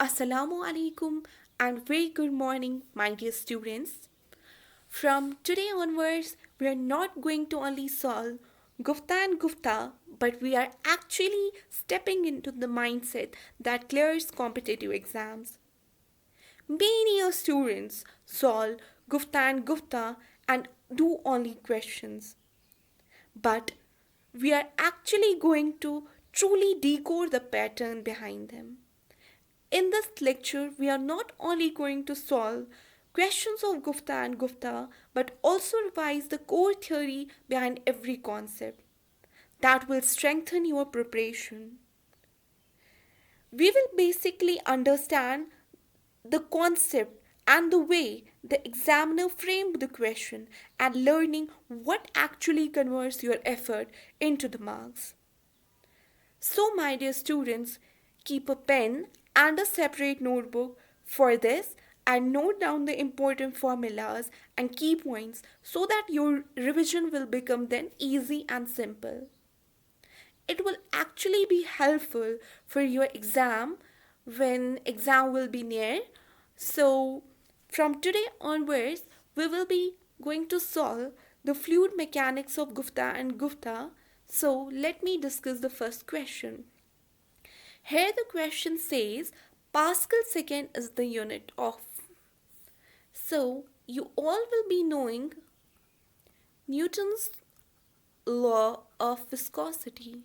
Assalamu alaikum and very good morning, my dear students. From today onwards, we are not going to only solve Gupta and Gupta, but we are actually stepping into the mindset that clears competitive exams. Many of students solve Gupta and Gupta and do only questions. But we are actually going to truly decode the pattern behind them. In this lecture, we are not only going to solve questions of Gupta and Gupta, but also revise the core theory behind every concept that will strengthen your preparation. We will basically understand the concept and the way the examiner framed the question and learning what actually converts your effort into the marks. So, my dear students, keep a pen and a separate notebook for this and note down the important formulas and key points so that your revision will become then easy and simple. It will actually be helpful for your exam when exam will be near. So from today onwards, we will be going to solve the fluid mechanics of Gupta and Gupta. So let me discuss the first question. Here the question says Pascal second is the unit of. So you all will be knowing Newton's law of viscosity.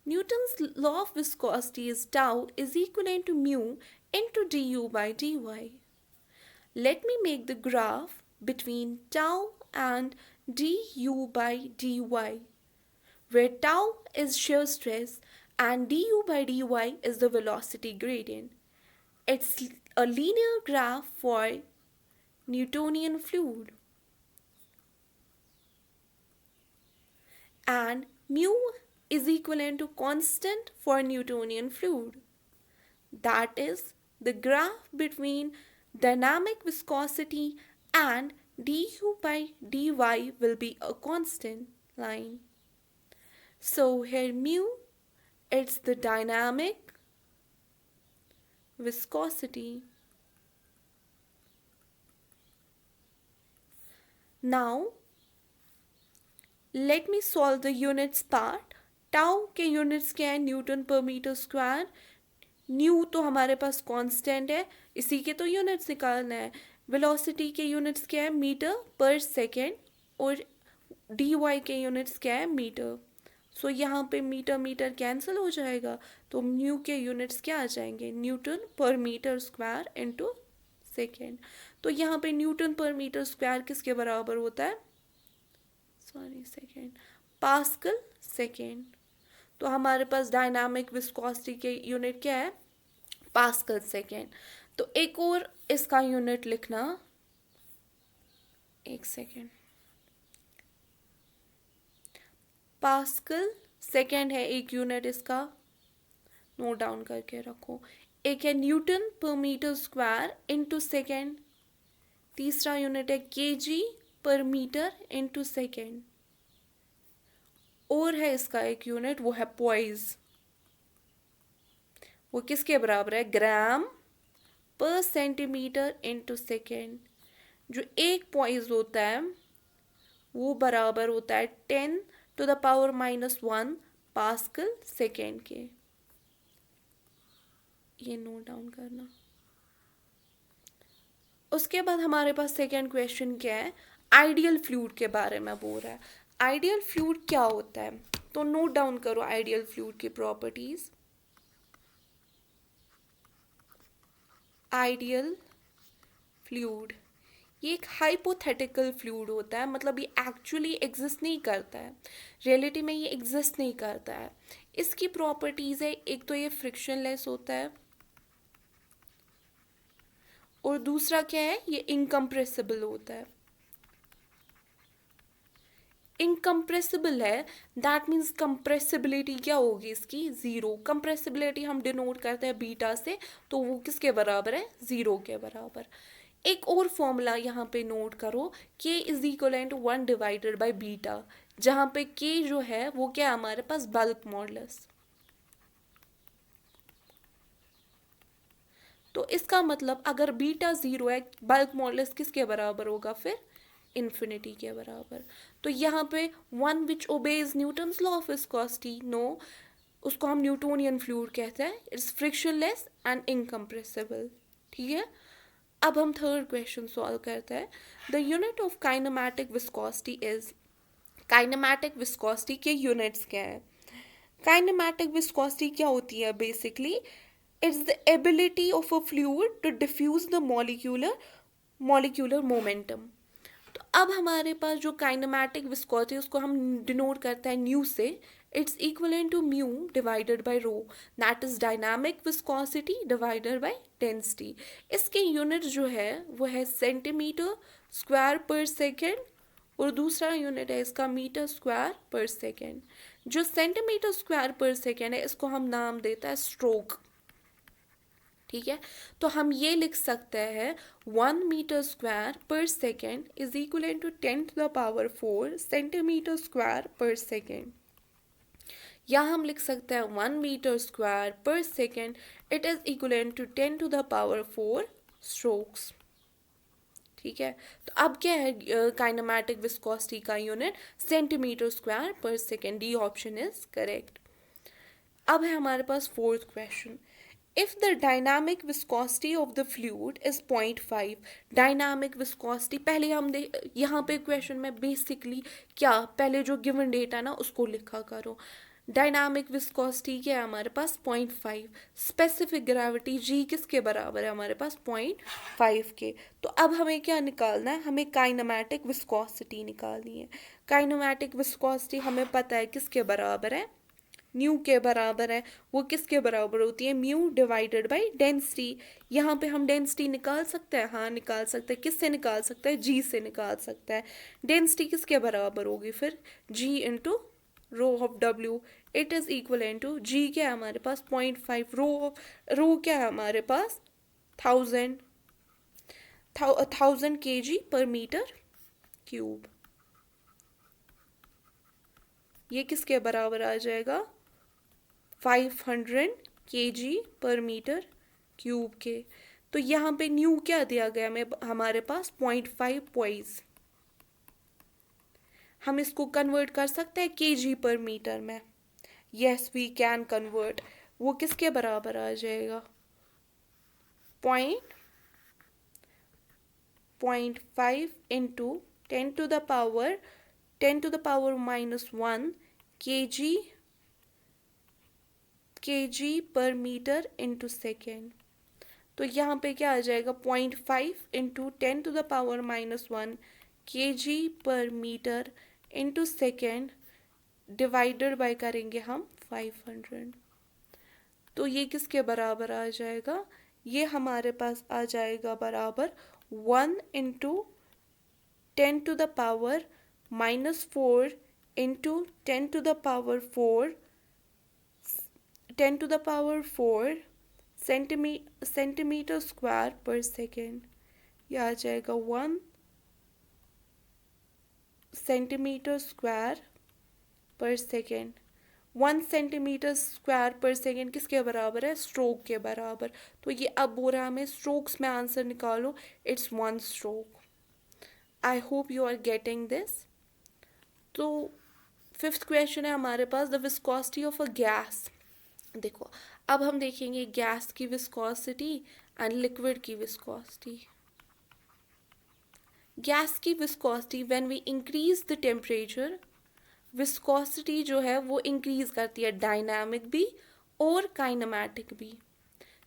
Newton's law of viscosity is tau is equivalent to mu into du by dy. Let me make the graph between tau and du by dy, where tau is shear stress and du by dy is the velocity gradient. It's a linear graph for Newtonian fluid. And mu is equivalent to constant for Newtonian fluid. That is, the graph between dynamic viscosity and du by dy will be a constant line. So here mu, it's the dynamic viscosity. Now, let me solve the units part. Tau के units क्या है? Newton पर metre square. New तो हमारे पास constant है, इसी के तो यूनिट्स निकालना है. वेलोसिटी के यूनिट्स क्या है? मीटर पर सेकेंड. और डी वाई के यूनिट्स क्या है? मीटर. सो यहाँ पे मीटर मीटर कैंसिल हो जाएगा, तो न्यू के यूनिट्स क्या आ जाएंगे? न्यूटन पर मीटर स्क्वायर इनटू सेकेंड. तो यहाँ पे न्यूटन पर मीटर स्क्वायर किसके बराबर होता है? सेकेंड. Pascal second. तो हमारे पास डायनामिक विस्कोसिटी के यूनिट क्या है? Pascal second. तो एक और इसका यूनिट लिखना, एक सेकेंड. पास्कल सेकेंड है एक यूनिट, इसका नोट डाउन करके रखो. एक है न्यूटन पर मीटर स्क्वायर इनटू सेकेंड. तीसरा यूनिट है केजी पर मीटर इनटू सेकेंड. और है इसका एक यूनिट, वो है पॉइज. वो किसके बराबर है? ग्राम पर सेंटीमीटर इनटू सेकेंड. जो एक पॉइज होता है वो बराबर होता है 10⁻⁻1 पास्कल सेकेंड के. ये नोट डाउन करना. उसके बाद हमारे पास सेकेंड क्वेश्चन क्या है? आइडियल फ्लूइड के बारे में बोल रहा है. आइडियल फ्लूइड क्या होता है? तो नोट डाउन करो आइडियल फ्लूइड की प्रॉपर्टीज. आइडियल फ्लूइड ये एक हाइपोथेटिकल फ्लूइड होता है, मतलब ये एक्चुअली एग्जिस्ट नहीं करता है, रियलिटी में ये एग्जिस्ट नहीं करता है. इसकी प्रॉपर्टीज है, एक तो ये फ्रिक्शनलेस होता है, और दूसरा क्या है? ये इनकम्प्रेसिबल होता है. इनकम्प्रेसिबल है, दैट मीन्स कंप्रेसिबिलिटी क्या होगी इसकी? ज़ीरो. कंप्रेसिबिलिटी हम डिनोट करते हैं बीटा से, तो वो किसके बराबर है? ज़ीरो के बराबर. एक और फॉर्मूला यहाँ पे नोट करो, K is equal to 1 divided by beta, जहाँ पे के जो है वो क्या है हमारे पास? Bulk modulus. तो इसका मतलब अगर बीटा ज़ीरो है, बल्क मॉडुलस किसके बराबर होगा फिर? इन्फिनिटी के बराबर। तो यहाँ पे one which obeys Newton's law of viscosity, no, उसको हम न्यूटोनियन फ्लूइड कहते हैं, इट्स फ्रिक्शनलेस एंड इनकम्प्रेसिबल। ठीक है, अब हम थर्ड क्वेश्चन सॉल्व करते हैं। The unit of kinematic viscosity is, kinematic viscosity के यूनिट्स क्या है? काइनेमैटिक विस्कोसिटी क्या होती है basically? It's the ability of a fluid to diffuse the molecular momentum. तो अब हमारे पास जो काइनेमैटिक विस्कोसिटी उसको हम डिनोट करते हैं न्यू से। It's equivalent to mu divided by rho, that is dynamic viscosity divided by density. इसके यूनिट जो है वो है सेंटीमीटर स्क्वायर पर सेकेंड, और दूसरा यूनिट है इसका मीटर स्क्वायर पर सेकेंड। जो सेंटीमीटर स्क्वायर पर सेकेंड है इसको हम नाम देता है स्ट्रोक। ठीक है, तो हम ये लिख सकते हैं 1 metre square per second is equal to 10⁴ centimetre square per second, या हम लिख सकते हैं 1 metre square per second it is equal to 10⁴ strokes. ठीक है, तो अब क्या है काइनेमैटिक विस्कोसिटी का unit? Centimetre square per second, D option is correct. अब है हमारे पास fourth question. If the dynamic viscosity of the fluid is 0.5, dynamic viscosity, पहले हम यहाँ पे क्वेश्चन में बेसिकली क्या, पहले जो गिवन डेटा ना उसको लिखा करो। डायनामिक विस्कोसिटी क्या है हमारे पास? 0.5। स्पेसिफिक ग्रेविटी जी किसके बराबर है हमारे पास? 0.5 के। तो अब हमें क्या निकालना है? हमें काइनेमैटिक विस्कोसिटी निकालनी है। काइनेमैटिक विस्कोसिटी हमें पता है किसके बराबर है? न्यू के बराबर है। वो किसके बराबर होती है? Mu divided by density. यहाँ पे हम डेंसिटी निकाल सकते हैं, हाँ निकाल सकते हैं। किससे निकाल सकते हैं? जी से निकाल सकते हैं। डेंसिटी किसके बराबर होगी फिर? G into rho of W. It is equal to G क्या है हमारे पास? 0.5, रो क्या है हमारे पास? 1000 kg पर मीटर क्यूब। ये किसके बराबर आ जाएगा? 500 kg पर मीटर क्यूब के। तो यहाँ पे न्यू क्या दिया गया हमें हमारे पास? 0.5 पॉइज। हम इसको कन्वर्ट कर सकते हैं केजी पर मीटर में। Yes we can convert. वो किसके बराबर आ जाएगा? 0.5 इंटू 10⁻⁻1 kg पर मीटर इंटू सेकेंड। तो यहाँ पे क्या आ जाएगा? 0.5 इंटू 10⁻⁻1 kg पर metre into second divided by करेंगे हम 500। तो ये किसके बराबर आ जाएगा? ये हमारे पास आ जाएगा बराबर 1 into 10⁻⁻4 into 10⁻4 centimetre square per second. यह आ जाएगा 1 centimetre square per second. 1 centimetre square per second किसके बराबर है? स्ट्रोक के बराबर। तो ये अब बोल रहा है हमें स्ट्रोक्स में आंसर निकालो। It's 1 stroke. I hope you are getting this. तो फिफ्थ क्वेश्चन है हमारे पास, the viscosity of a gas. देखो अब हम देखेंगे गैस की विस्कोसिटी एंड लिक्विड की विस्कोसिटी। गैस की viscosity when we increase the temperature, viscosity जो है वो इंक्रीज करती है, डायनामिक भी और काइनेमैटिक भी।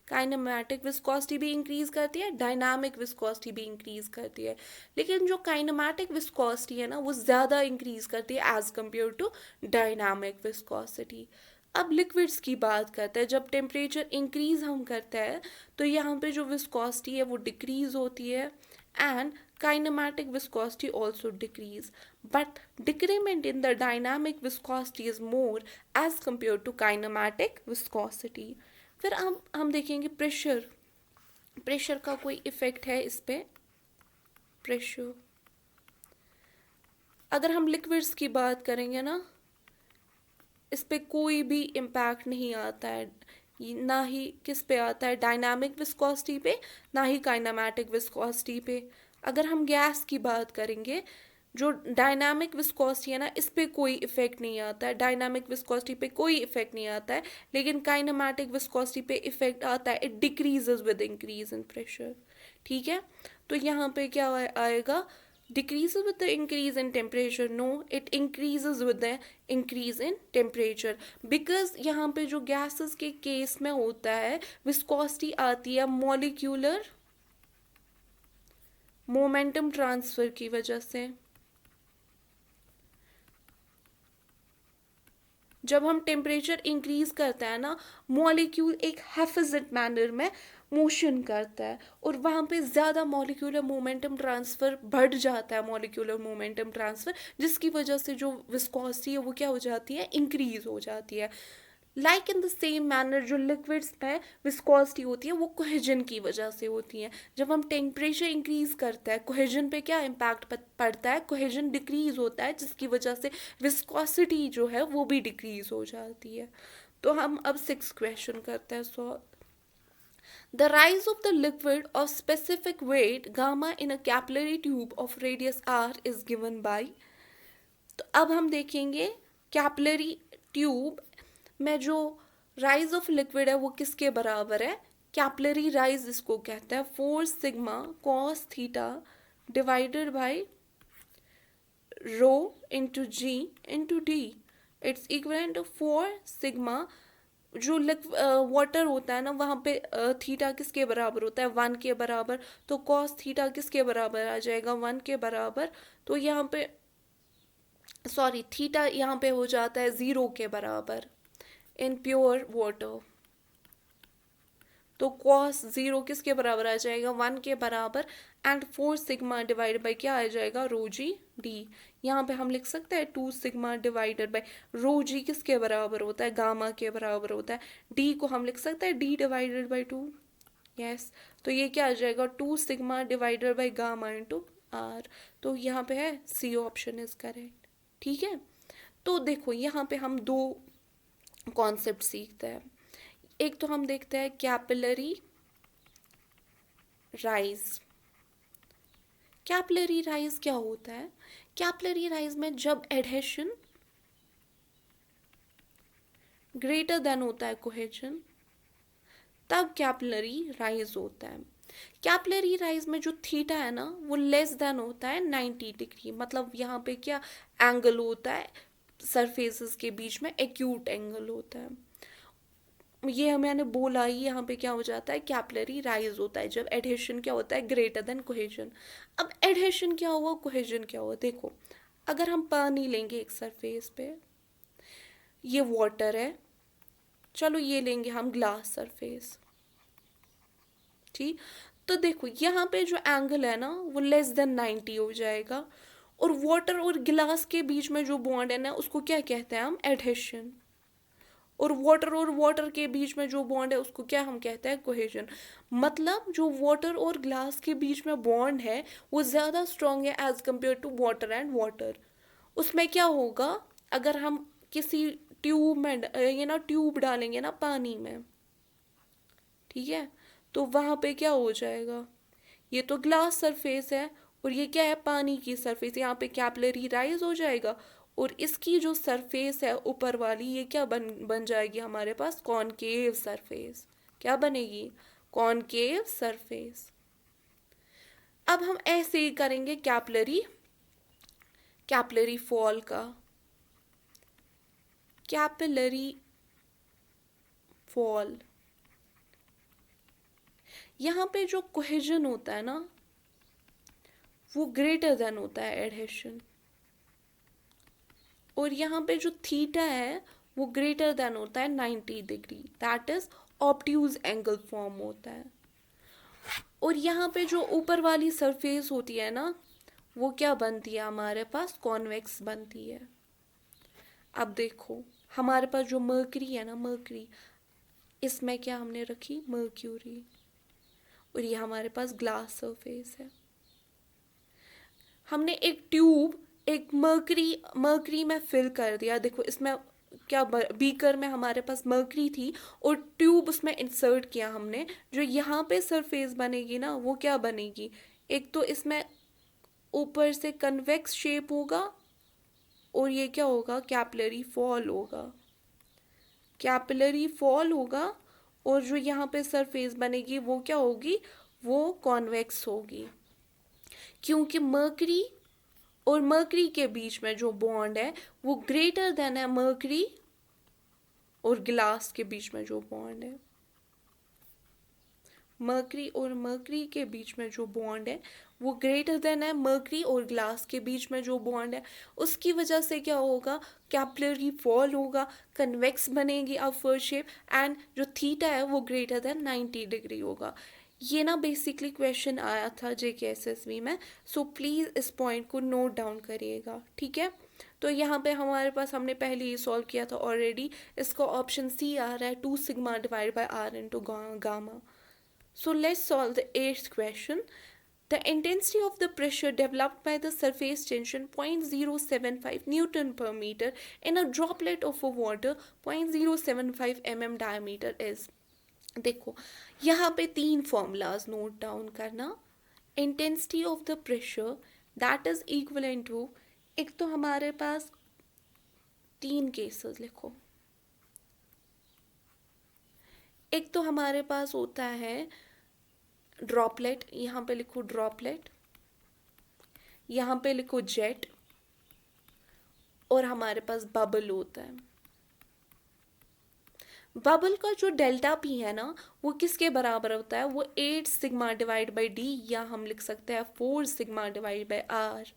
काइनेमैटिक विस्कोसिटी भी इंक्रीज करती है, डायनामिक विस्कोसिटी भी इंक्रीज करती है। लेकिन जो काइनेमैटिक विस्कोसिटी है ना वो ज़्यादा इंक्रीज करती है as compare to dynamic viscosity. अब लिक्विड्स की बात करते हैं। जब टेम्परेचर इंक्रीज हम करते हैं तो यहाँ पे जो विस्कोसिटी है वो डिक्रीज होती है and kinematic viscosity also decrease, but decrement in the dynamic viscosity is more as compared to kinematic viscosity। फिर हम देखेंगे प्रेशर का कोई इफेक्ट है इस पे? प्रेशर, अगर हम लिक्विड्स की बात करेंगे ना इस पे कोई भी इम्पैक्ट नहीं आता है। ना ही किस पे आता है, डायनामिक विस्कोसिटी पे, ना ही काइनेमैटिक विस्कोसिटी पे। अगर हम गैस की बात करेंगे, जो डायनामिक विस्कोसिटी है ना, इस पे कोई इफेक्ट नहीं आता है, डायनामिक विस्कोसिटी पे कोई इफेक्ट नहीं आता है, लेकिन काइनेमैटिक विस्कोसिटी पे इफेक्ट आता है। It decreases with increase in pressure. ठीक है, तो यहाँ पे क्या आएगा, decreases with the increase in temperature? No, it increases with the increase in temperature, because यहाँ पे जो gases के केस में होता है, viscosity आती है molecular momentum transfer की वजह से। जब हम टेम्परेचर इंक्रीज करते हैं ना, मॉलिक्यूल एक हेफिजेंट मैनर में मोशन करता है, और वहाँ पे ज़्यादा मॉलिक्यूलर मोमेंटम ट्रांसफ़र बढ़ जाता है, मॉलिक्यूलर मोमेंटम ट्रांसफ़र, जिसकी वजह से जो विस्कोसिटी है वो क्या हो जाती है, इंक्रीज हो जाती है। Like in the same manner जो लिक्विड्स में विस्कोसिटी होती है वो कोहेजन की वजह से होती है। जब हम टेम्परेचर इंक्रीज करते हैं, कोहेजन पे क्या इम्पैक्ट पड़ता है, कोहेजन डिक्रीज होता है, जिसकी वजह से विस्कोसिटी जो है वो भी डिक्रीज हो जाती है। तो हम अब 6 क्वेश्चन करते हैं solve. The rise of the liquid of specific weight gamma in a capillary tube of radius r is given by। तो अब हम देखेंगे कैपिलरी ट्यूब में जो राइज ऑफ लिक्विड है वो किसके बराबर है। कैपिलरी राइज इसको कहते हैं, 4 sigma cos theta divided by rho into g into d. It's equal to 4 sigma, जो वाटर होता है ना वहाँ पे थीटा किसके बराबर होता है, 1 के बराबर, तो कॉस थीटा किसके बराबर आ जाएगा, 1 के बराबर। तो यहाँ पे सॉरी, थीटा यहाँ पे हो जाता है 0 के बराबर इन प्योर वाटर। तो कॉस 0 किसके बराबर आ जाएगा, 1 के बराबर, एंड 4 सिग्मा डिवाइडेड बाई क्या आ जाएगा, रो जी डी। यहाँ पे हम लिख सकते हैं 2 सिग्मा डिवाइडेड बाई रो जी किसके बराबर होता है, गामा के बराबर होता है। डी को हम लिख सकते हैं डी डिवाइडेड बाई 2। यस, तो ये क्या आ जाएगा, 2 sigma divided by gamma into are. तो यहाँ पे है सी ऑप्शन इज करेक्ट। ठीक है, तो देखो यहाँ पे हम 2 कॉन्सेप्ट सीखते हैं। एक तो हम देखते हैं कैपिलरी राइज। कैपिलरी राइज क्या होता है, कैपिलरी राइज में जब एडहेशन ग्रेटर देन होता है कोहेजन, तब कैपिलरी राइज होता है। कैपिलरी राइज में जो थीटा है ना वो लेस देन होता है 90 डिग्री, मतलब यहाँ पे क्या एंगल होता है सरफेसेस के बीच में, एक्यूट एंगल होता है। ये मैंने बोला ही, यहाँ पे क्या हो जाता है, कैपिलरी राइज होता है जब एडहेशन क्या होता है, ग्रेटर देन कोहेजन। अब एडहेशन क्या हुआ, कोहेजन क्या हुआ, देखो अगर हम पानी लेंगे एक सरफेस पे, ये वाटर है, चलो ये लेंगे हम ग्लास सरफेस, ठीक। तो देखो यहाँ पे जो एंगल है ना वो लेस देन 90 हो जाएगा, और वाटर और गिलास के बीच में जो बॉन्ड है ना उसको क्या कहते हैं हम, एडहेशन। और वाटर के बीच में जो बॉन्ड है उसको क्या हम कहते हैं, कोहेजन। मतलब जो वाटर और ग्लास के बीच में बॉन्ड है वो ज़्यादा स्ट्रॉन्ग है as compare to water and water. उसमें क्या होगा, अगर हम किसी ट्यूब में ये ना ट्यूब डालेंगे ना पानी में, ठीक है, तो वहाँ पे क्या हो जाएगा, ये तो ग्लास सरफेस है और ये क्या है, पानी की सरफेस, यहाँ पे कैपिलरी राइज हो जाएगा, और इसकी जो सरफेस है ऊपर वाली ये क्या बन जाएगी हमारे पास, कॉनकेव सरफेस। क्या बनेगी, कॉनकेव सरफेस। अब हम ऐसे ही करेंगे कैपिलरी फॉल का। कैपिलरी फॉल, यहाँ पे जो कोहेजन होता है ना वो ग्रेटर देन होता है एडहेशन, और यहाँ पे जो थीटा है वो ग्रेटर देन होता है 90 degree, that is obtuse angle form होता है। और यहाँ पे जो ऊपर वाली सरफेस होती है ना वो क्या बनती है हमारे पास, कॉन्वेक्स बनती है। अब देखो हमारे पास जो मर्करी है ना, मर्करी, इसमें क्या हमने रखी, मर्क्यूरी, और ये हमारे पास ग्लास सरफेस है। हमने एक ट्यूब एक मर्करी में फिल कर दिया, देखो इसमें क्या बीकर में हमारे पास मर्करी थी और ट्यूब उसमें इंसर्ट किया हमने, जो यहाँ पे सरफेस बनेगी ना वो क्या बनेगी, एक तो इसमें ऊपर से कन्वेक्स शेप होगा और ये क्या होगा, कैपिलरी फॉल होगा, कैपिलरी फॉल होगा। और जो यहाँ पे सरफेस बनेगी वो क्या होगी, वो कॉन्वेक्स होगी, क्योंकि मर्करी और मर्करी के बीच में जो बॉन्ड है वो ग्रेटर देन है मर्करी और ग्लास के बीच में जो बॉन्ड है, मर्करी और मर्करी के बीच में जो बॉन्ड है वो ग्रेटर देन है मर्करी और ग्लास के बीच में जो बॉन्ड है। उसकी वजह से क्या होगा, कैपिलरी फॉल होगा, कन्वेक्स बनेगी अपर शेप, एंड जो थीटा है वो ग्रेटर देन 90 डिग्री होगा। ये ना बेसिकली क्वेश्चन आया था JKSSB में, सो प्लीज़ इस पॉइंट को नोट डाउन करिएगा, ठीक है। तो यहाँ पे हमारे पास हमने पहले ही सॉल्व किया था ऑलरेडी, इसका ऑप्शन सी आ रहा है 2 sigma divide by r into gamma. So let's solve the eighth question. The intensity of the pressure developed by the surface tension 0.075 Newton per meter in a droplet of a water 0.075 mm diameter is. देखो यहाँ पे 3 formulas note down करना। Intensity of the pressure that is equivalent to, एक तो हमारे पास 3 cases लिखो, एक तो हमारे पास होता है ड्रॉपलेट, यहाँ पे लिखो ड्रॉपलेट, यहाँ पे लिखो जेट, और हमारे पास बबल होता है। बबल का जो डेल्टा पी है ना वो किसके बराबर होता है, वो 8 सिग्मा डिवाइड बाई डी, या हम लिख सकते हैं 4 sigma divide by r.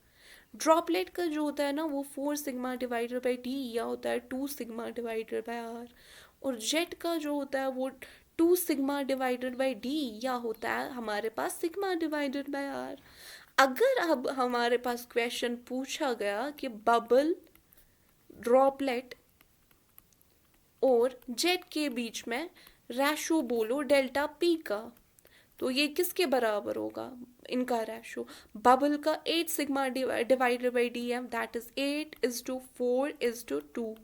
Droplet का जो होता है ना वो 4 सिग्मा डिवाइडेड बाई डी या होता है 2 सिग्मा डिवाइडेड बाई आर, और जेट का जो होता है वो 2 सिग्मा डिवाइडेड बाई डी या होता है हमारे पास सिग्मा डिवाइडेड बाई आर। अगर अब हमारे पास क्वेश्चन पूछा गया कि बबल, ड्रॉपलेट और जेट के बीच में रेशो बोलो डेल्टा पी का, तो ये किसके बराबर होगा, इनका रेशो बबल का 8 sigma divided by d m, that is 8:4:2,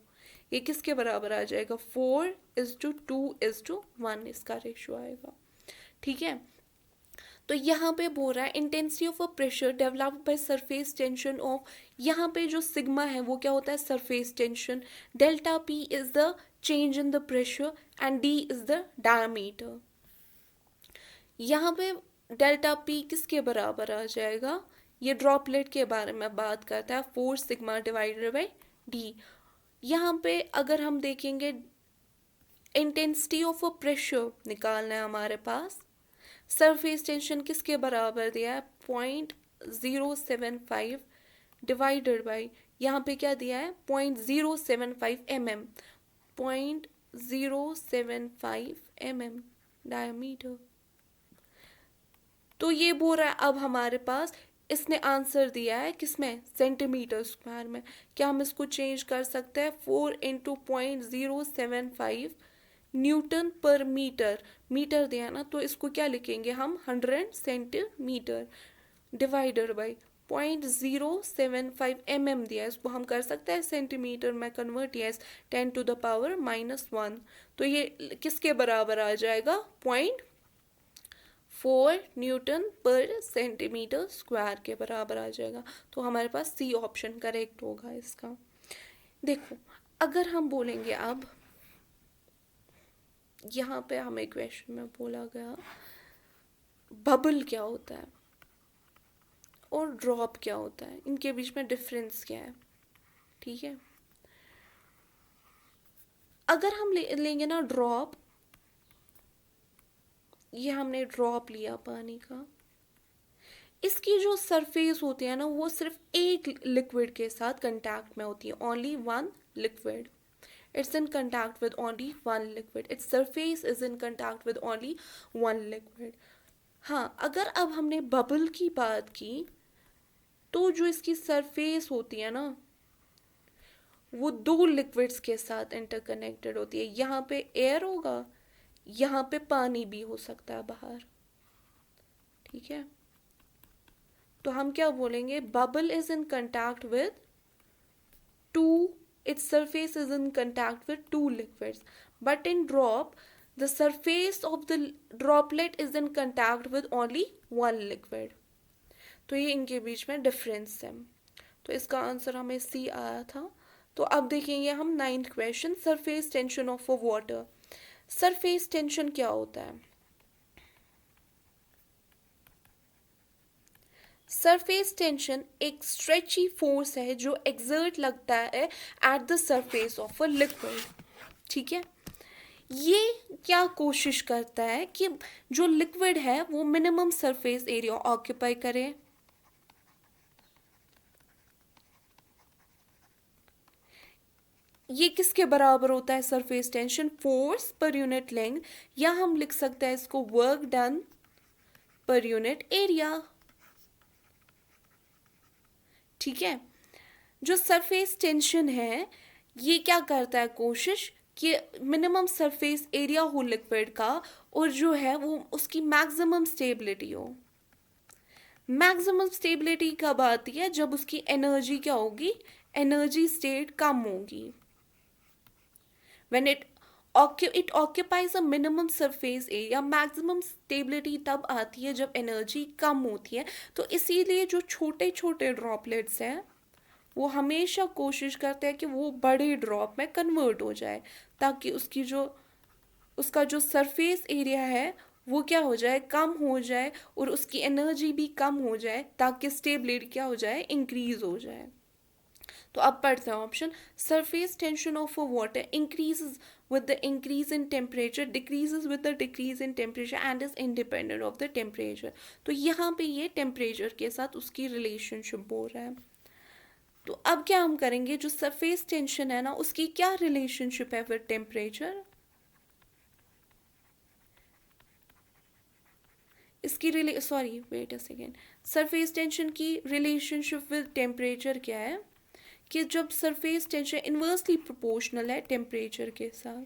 ये किसके बराबर आ जाएगा, 4:2:1 इसका रेशो आएगा, ठीक है। तो यहाँ पे बोल रहा है intensity of a pressure developed by surface tension of, यहाँ पे जो सिग्मा है वो क्या होता है, surface tension, delta P is the change in the pressure and D is the diameter. यहाँ पे डेल्टा पी किसके बराबर आ जाएगा, ये ड्रॉपलेट के बारे में बात करता है, 4 सिग्मा डिवाइडेड बाई डी। यहाँ पे अगर हम देखेंगे इंटेंसिटी ऑफ अ प्रेशर निकालना है हमारे पास, सरफेस टेंशन किसके बराबर दिया है, 0.075 डिवाइडेड बाई, यहाँ पे क्या दिया है 0.075 mm, 0.075 mm डायमीटर। तो ये बोल रहा है अब हमारे पास, इसने आंसर दिया है किसमें, सेंटीमीटर स्क्वायर में, क्या हम इसको चेंज कर सकते हैं, 4 × 0.075 न्यूटन पर मीटर, मीटर दिया ना तो इसको क्या लिखेंगे हम 100 सेंटीमीटर डिवाइडेड बाई 0.075 mm दिया है, इसको हम कर सकते हैं सेंटीमीटर में कन्वर्ट, यस 10⁻⁻1, तो ये किसके बराबर आ जाएगा, 0.4 न्यूटन पर सेंटीमीटर स्क्वायर के बराबर आ जाएगा। तो हमारे पास सी ऑप्शन करेक्ट होगा इसका। देखो अगर हम बोलेंगे अब यहाँ पे हमें क्वेश्चन में बोला गया बबल क्या होता है और ड्रॉप क्या होता है, इनके बीच में डिफरेंस क्या है, ठीक है। अगर हम लेंगे ना ड्रॉप, ये हमने ड्रॉप लिया पानी का, इसकी जो सरफेस होती है ना वो सिर्फ एक लिक्विड के साथ कांटेक्ट में होती है, only one liquid, it's in contact with only one liquid, its surface is in contact with only one liquid। हाँ अगर अब हमने बबल की बात की तो जो इसकी सरफेस होती है ना वो 2 लिक्विड्स के साथ इंटरकनेक्टेड होती है, यहाँ पे एयर होगा, यहाँ पे पानी भी हो सकता है बाहर, ठीक है। तो हम क्या बोलेंगे, bubble is in contact with 2 its surface is in contact with two liquids. But in drop, the surface of the droplet is in contact with only one liquid. तो ये इनके बीच में डिफरेंस है. तो इसका आंसर हमें सी आया था. तो अब देखेंगे हम 9th question, surface tension of a water. Surface tension क्या होता है? सरफेस टेंशन एक स्ट्रेची फोर्स है जो एक्सर्ट लगता है at the surface of a liquid. ठीक है, ये क्या कोशिश करता है कि जो लिक्विड है वो मिनिमम सरफेस एरिया ऑक्यूपाई करे. ये किसके बराबर होता है surface tension? Force per unit length, या हम लिख सकते हैं इसको work done per unit area. ठीक है, जो सरफेस टेंशन है ये क्या करता है, कोशिश कि मिनिमम सरफेस एरिया हो लिक्विड का और जो है वो उसकी मैक्सिमम स्टेबिलिटी हो. मैक्सिमम स्टेबिलिटी कब आती है? जब उसकी एनर्जी क्या होगी, एनर्जी स्टेट कम होगी. when it occupies a minimum surface area, maximum stability तब आती है जब एनर्जी कम होती है. तो इसीलिए जो छोटे छोटे ड्रॉपलेट्स हैं वो हमेशा कोशिश करते हैं कि वो बड़े ड्रॉप में कन्वर्ट हो जाए, ताकि उसका जो सरफेस एरिया है वो क्या हो जाए, कम हो जाए, और उसकी एनर्जी भी कम हो जाए, ताकि स्टेबिलिटी क्या हो जाए, इंक्रीज हो जाए. तो अब पढ़ते हैं option. Surface tension of a water increases with the increase in temperature, decreases with the decrease in temperature and is independent of the temperature. तो यहाँ पे ये टेम्परेचर के साथ उसकी रिलेशनशिप बोल रहा है. तो अब क्या हम करेंगे, जो सरफेस टेंशन है ना उसकी क्या रिलेशनशिप है विद टेम्परेचर. इसकी wait a second. Surface tension की रिलेशनशिप विद टेम्परेचर क्या है कि जब सरफेस टेंशन इन्वर्सली प्रोपोर्शनल है टेम्परेचर के साथ.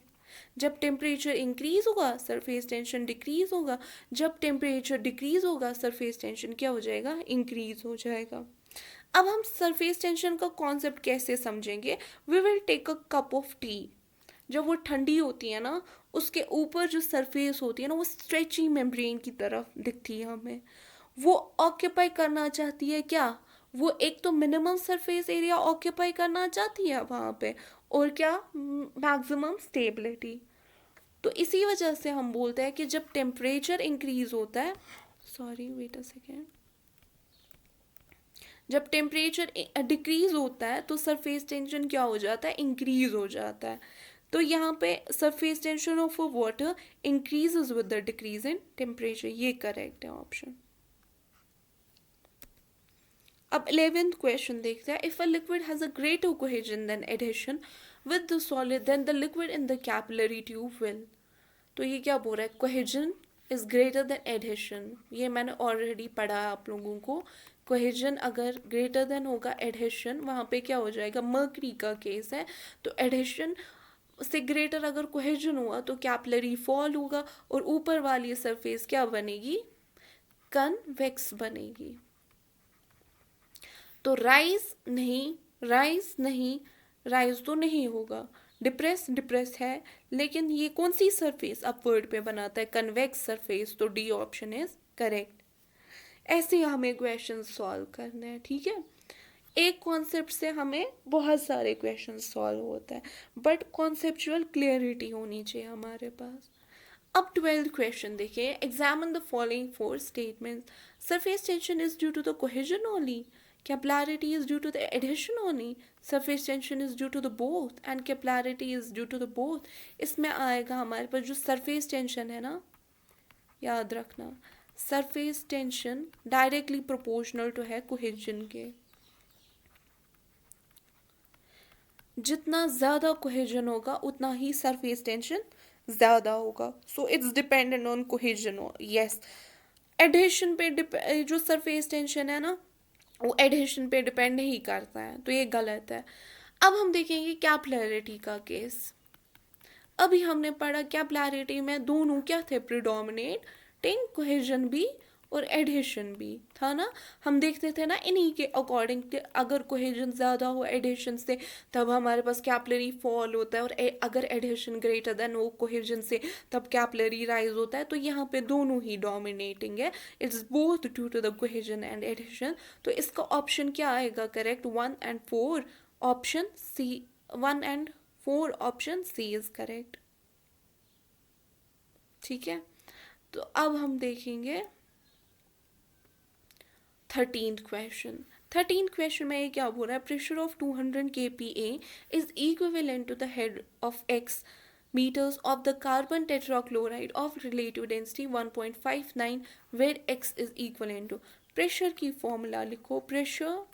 जब टेम्परेचर इंक्रीज होगा सरफेस टेंशन डिक्रीज होगा, जब टेम्परेचर डिक्रीज होगा सरफेस टेंशन क्या हो जाएगा, इंक्रीज हो जाएगा. अब हम सरफेस टेंशन का कॉन्सेप्ट कैसे समझेंगे. We will take a cup of tea. जब वो ठंडी होती है ना, उसके ऊपर जो सरफेस होती है ना वो स्ट्रेची मेम्ब्रेन की तरफ दिखती है हमें. वो ऑक्यूपाई करना चाहती है क्या, वो एक तो मिनिमम सरफेस एरिया ऑक्यूपाई करना चाहती है वहाँ पे, और क्या, मैक्सिमम स्टेबिलिटी. तो इसी वजह से हम बोलते हैं कि जब टेम्परेचर इंक्रीज होता है, वेट अ सेकेंड, जब टेम्परेचर डिक्रीज होता है तो सरफेस टेंशन क्या हो जाता है, इंक्रीज हो जाता है. तो यहाँ पे surface tension of a water increases with the decrease in temperature. ये करेक्ट है ऑप्शन. अब 11th क्वेश्चन देखते हैं. If a liquid has a greater cohesion than adhesion with the solid then the liquid in the capillary tube will. तो ये क्या बोल रहा है, cohesion is greater than adhesion. ये मैंने ऑलरेडी पढ़ा है आप लोगों को. कोहेजन अगर ग्रेटर देन होगा एडहेशन, वहाँ पे क्या हो जाएगा, मर्करी का केस है. तो एडहेशन से ग्रेटर अगर कोहेजन हुआ तो कैपिलरी फॉल होगा, और ऊपर वाली सरफेस क्या बनेगी, कन्वेक्स बनेगी. तो राइज तो नहीं होगा. डिप्रेस है, लेकिन ये कौन सी सरफेस अपवर्ड पे बनाता है, कन्वेक्स सरफेस. तो डी ऑप्शन इज करेक्ट. ऐसे हमें क्वेश्चन सॉल्व करने हैं. ठीक है, एक कॉन्सेप्ट से हमें बहुत सारे क्वेश्चन सॉल्व होता है, बट कॉन्सेप्चुअल क्लियरिटी होनी चाहिए हमारे पास. अब 12th क्वेश्चन देखिए. Examine the following 4 statement. Surface tension is due to the cohesion only, capillarity is due to the adhesion only, surface tension is due to the both, and capillarity is due to the both. इसमें आएगा हमारे पास जो surface tension है ना, याद रखना surface tension directly proportional to है cohesion के. जितना ज़्यादा कोहेजन होगा उतना ही सरफेस टेंशन ज़्यादा होगा. So it's dependent on cohesion. Yes, adhesion पे जो सरफेस टेंशन है ना वो एडहेशन पे डिपेंड नहीं करता है, तो ये गलत है. अब हम देखेंगे कैपिलैरिटी का केस. अभी हमने पढ़ा कैपिलैरिटी में दोनों क्या थे, प्रिडोमिनेटिंग कोहेजन भी और एडिशन भी था ना, हम देखते थे ना इन्हीं के अकॉर्डिंग, अगर कोहेजन ज़्यादा हो एडिशन से तब हमारे पास कैपिलरी फॉल होता है, और अगर एडिशन ग्रेटर देन वो कोहेजन से तब कैपिलरी राइज होता है। तो यहाँ पे दोनों ही डोमिनेटिंग है, it's both due to the cohesion and adhesion. तो इसका ऑप्शन क्या आएगा correct? 1 and 4 option C, 1 and 4 option C is correct. ठीक है, तो अब हम देखेंगे 13th क्वेश्चन। 13th क्वेश्चन में ये क्या बोल रहा है? Pressure of 200 kPa is equivalent to the head of x meters of the carbon tetrachloride of relative density 1.59 where x is equivalent to। Pressure की फॉर्मूला लिखो, pressure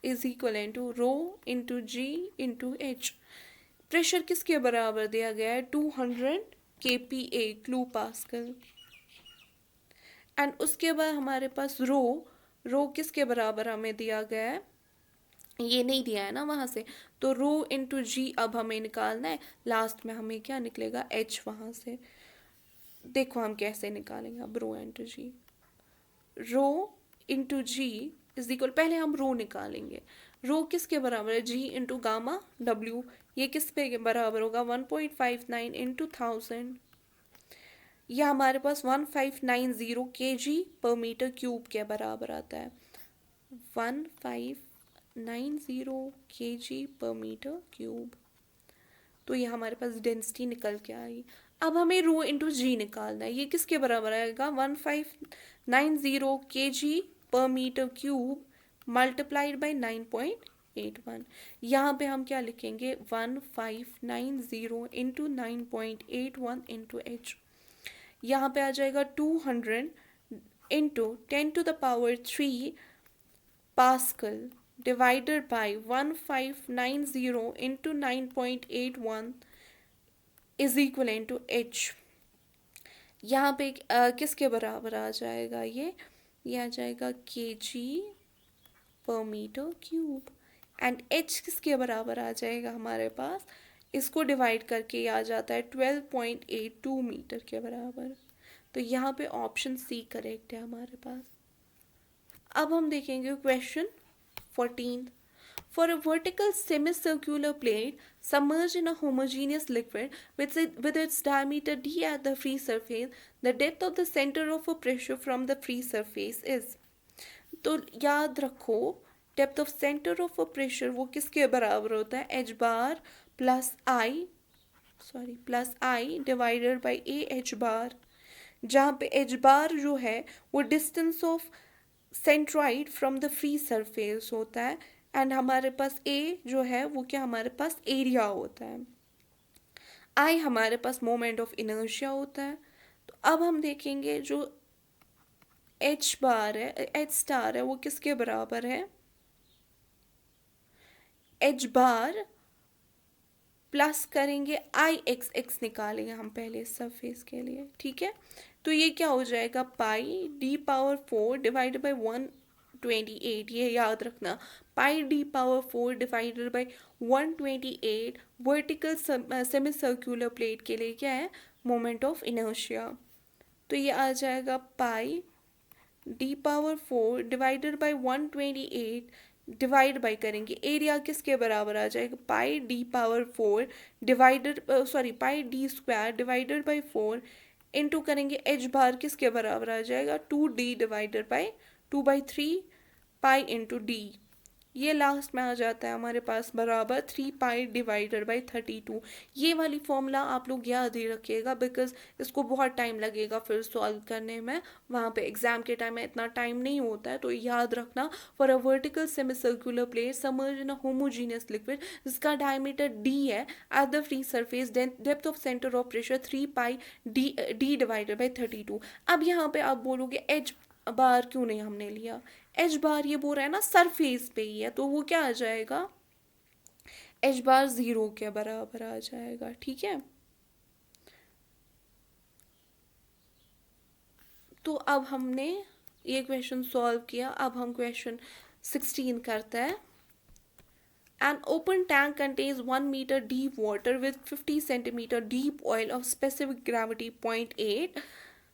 is equivalent to rho into g into h. Pressure किसके बराबर दिया गया है? 200 kPa clue pascal. And उसके बाद हमारे पास रो किसके बराबर हमें दिया गया है? ये नहीं दिया है ना वहाँ से, तो रो इंटू जी अब हमें निकालना है। लास्ट में हमें क्या निकलेगा? एच वहाँ से। देखो हम कैसे निकालेंगे अब rho into G. Rho into G is equal, पहले हम रो निकालेंगे। रो किसके बराबर है? G into gamma W. ये किस पे बराबर होगा? 1.59 इंटू 1000। यह हमारे पास 1590 kg पर मीटर क्यूब के बराबर आता है। 1590 kg पर मीटर क्यूब। तो ये हमारे पास डेंसिटी निकल के आई। अब हमें रो इंटू जी निकालना है। ये किसके बराबर आएगा? 1590 kg पर मीटर क्यूब मल्टीप्लाइड बाई 9.81। यहाँ पे हम क्या लिखेंगे? 1590 इंटू 9.81 इंटू एच। यहाँ पे आ जाएगा 200 into 10⁻³ pascal divided by 1590 into 9.81 is equal to h. यहाँ पे किसके बराबर आ जाएगा? ये आ जाएगा kg पर मीटर क्यूब। एंड एच किसके बराबर आ जाएगा हमारे पास? इसको डिवाइड करके ये आ जाता है 12.82 मीटर के बराबर। तो यहाँ पे ऑप्शन सी करेक्ट है हमारे पास। अब हम देखेंगे question 14। For a vertical semicircular plate submerged in a homogeneous liquid with its diameter d at the free surface, the depth of the center of a pressure from the free surface is। तो याद रखो depth of centre of a pressure वो किसके बराबर होता है? H bar plus I divided by A H bar, जहाँ पे एच बार जो है वो distance of centroid from the free surface होता है, एंड हमारे पास ए जो है वो क्या हमारे पास एरिया होता है। आई हमारे पास मोमेंट ऑफ इनर्शिया होता है। तो अब हम देखेंगे जो एच बार है, एच स्टार है, वो किसके बराबर है? एच बार प्लस करेंगे आई एक्स, एक्स निकालेंगे हम पहले सरफेस के लिए। ठीक है, तो ये क्या हो जाएगा? Pi D power 4 divided by 128। ये याद रखना, pi D power 4 divided by 128 vertical semi circular plate के लिए क्या है? Moment of inertia. तो ये आ जाएगा pi D power 4 divided by 128 by बाई करेंगे एरिया किसके बराबर आ जाएगा? Pi D power 4 divided pi D square divided by 4 into करेंगे एच बार किसके बराबर आ जाएगा? 2d divided by 2/3 pi into D. ये लास्ट में आ जाता है हमारे पास बराबर 3 पाई डिवाइडेड बाई 32। ये वाली फॉर्मूला आप लोग याद ही रखिएगा, बिकॉज इसको बहुत टाइम लगेगा फिर सॉल्व करने में। वहाँ पे एग्जाम के टाइम में इतना टाइम नहीं होता है, तो याद रखना। For a vertical semi circular plate submerged in a homogeneous liquid जिसका डायमीटर d है at the free surface, depth of centre of pressure 3 pi D divided by 32। अब यहाँ पे आप बोलोगे एच बार क्यों नहीं हमने लिया? एच बार ये बोल रहा है ना सरफेस पे ही है, तो वो क्या आ जाएगा? एच बार 0 के बराबर आ जाएगा। ठीक है, तो अब हमने ये क्वेश्चन सॉल्व किया। अब हम क्वेश्चन 16 करते हैं। An open tank contains 1 meter deep water with 50 centimeter deep oil of specific gravity 0.8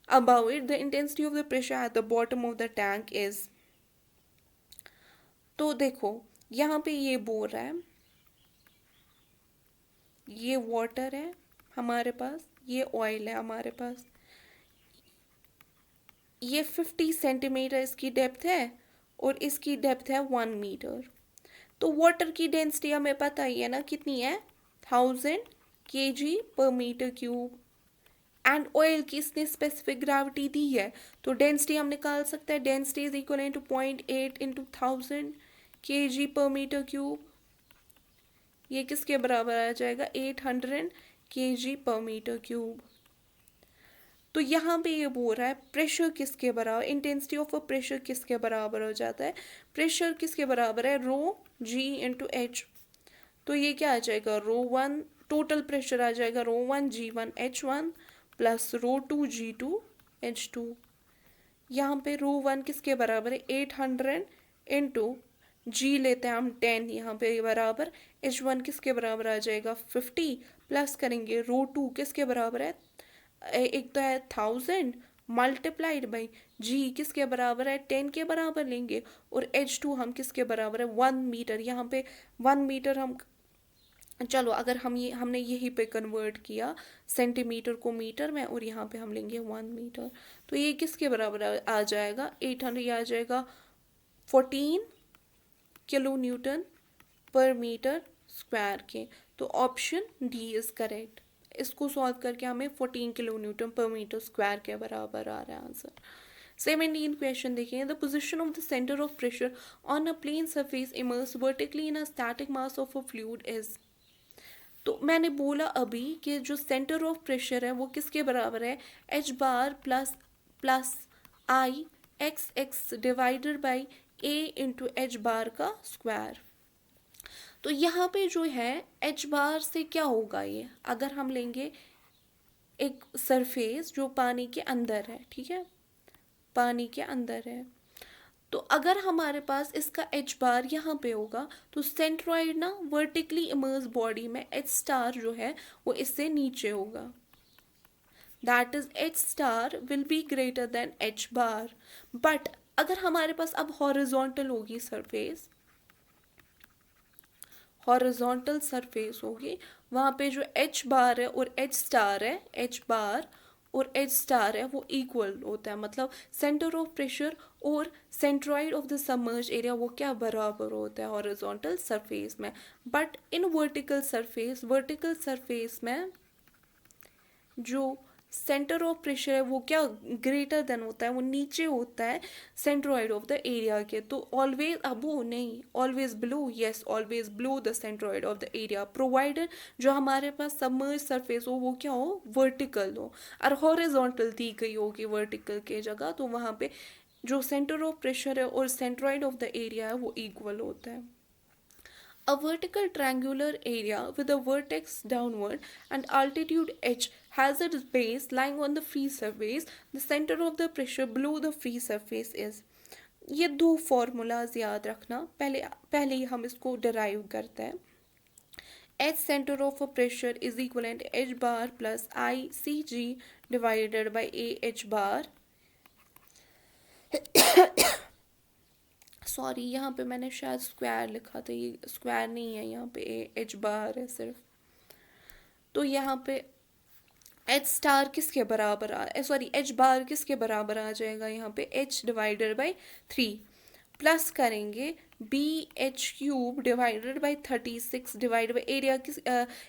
above it, the intensity of the pressure at the bottom of the tank is. तो देखो यहाँ पे ये बोल रहा है, ये वाटर है हमारे पास, ये ऑयल है हमारे पास, ये 50 सेंटीमीटर इसकी डेप्थ है और इसकी डेप्थ है 1 मीटर। तो वाटर की डेंसिटी हमें पता ही है ना कितनी है, 1000 kg/m³। एंड ऑयल की इसने स्पेसिफिक ग्रेविटी दी है, तो डेंसिटी हम निकाल सकते हैं, density is equal to 0.8 into 1000 kg/m³। ये किसके बराबर आ जाएगा, 800 kg/m³। तो यहाँ पे ये बोल रहा है प्रेशर किसके बराबर, इंटेंसिटी ऑफ अ प्रेशर किसके बराबर हो जाता है, प्रेशर किसके बराबर है, रो जी इंटू एच। तो ये क्या आ जाएगा, रो 1 टोटल प्रेशर आ जाएगा रो 1 G1 H1 प्लस रो 2 G2 H2। यहाँ पे रो 1 किसके बराबर है, 800 इंटू जी लेते हैं हम 10, यहाँ पे बराबर H1 किसके बराबर आ जाएगा 50, प्लस करेंगे रो 2 किसके बराबर है, एक तो है 1000 मल्टीप्लाइड बाई जी किसके बराबर है 10 के बराबर लेंगे, और H2 हम किसके बराबर है 1 मीटर। यहाँ पे 1 मीटर हम, चलो अगर हमने यहीं पे कन्वर्ट किया सेंटीमीटर को मीटर में, और यहाँ पे हम लेंगे 1 मीटर, तो ये किसके बराबर आ जाएगा 800, ये आ जाएगा 14 kN/m² के। तो ऑप्शन डी इज करेक्ट। इसको सॉल्व करके हमें 14 kN/m² के बराबर आ रहा है आंसर। 17 क्वेश्चन देखिए, the position of the centre of pressure on a plane surface immerse vertically in a static mass of a fluid is. तो मैंने बोला अभी कि जो सेंटर ऑफ प्रेशर है वो किसके बराबर है, H bar plus plus I X X divided by A into H bar का स्क्वायर। तो यहाँ पे जो है एच बार से क्या होगा, ये अगर हम लेंगे एक सरफेस जो पानी के अंदर है, ठीक है, पानी के अंदर है, तो अगर हमारे पास इसका एच बार यहाँ पे होगा तो सेंट्रॉइड ना वर्टिकली इमर्स बॉडी में एच स्टार जो है वो इससे नीचे होगा, that is H star will be greater than H bar. But अगर हमारे पास अब हॉरिजॉन्टल होगी सरफेस, हॉरिजॉन्टल सरफेस होगी, वहाँ पे जो एच बार है और एच स्टार है, एच बार और एच स्टार है वो इक्वल होता है, मतलब सेंटर ऑफ प्रेशर और centroid of the submerge area वो क्या बराबर होता है हॉरिजॉन्टल सरफेस में। बट इन वर्टिकल सरफेस में जो सेंटर ऑफ प्रेशर है वो क्या ग्रेटर देन होता है, वो नीचे होता है सेंट्रॉइड ऑफ द एरिया के। तो ऑलवेज अबो नहीं, always below, yes always below the centroid of the area, provided जो हमारे पास सबमर्ज सरफेस हो वो क्या हो, वर्टिकल हो, और हॉरिजॉन्टल दी गई होगी वर्टिकल के जगह, तो वहाँ पे जो सेंटर ऑफ प्रेशर है और सेंट्रॉइड ऑफ द एरिया है वो इक्वल होता है। A vertical triangular area with a vertex downward and altitude h has its base lying on the free surface. The center of the pressure below the free surface is. ये दो formulas याद रखना, पहले ही हम इसको derive करते हैं। H center of a pressure is equivalent to h bar plus I Cg divided by A h bar. Sorry यहाँ पे मैंने शायद स्क्वायर लिखा था, ये स्क्वायर नहीं है, यहाँ पे एच बार है सिर्फ। तो यहाँ पे एच स्टार किसके बराबर सॉरी एच बार किसके बराबर आ जाएगा, यहाँ पे एच डिवाइडेड बाई 3 प्लस करेंगे B H cube divided by 36 divide by area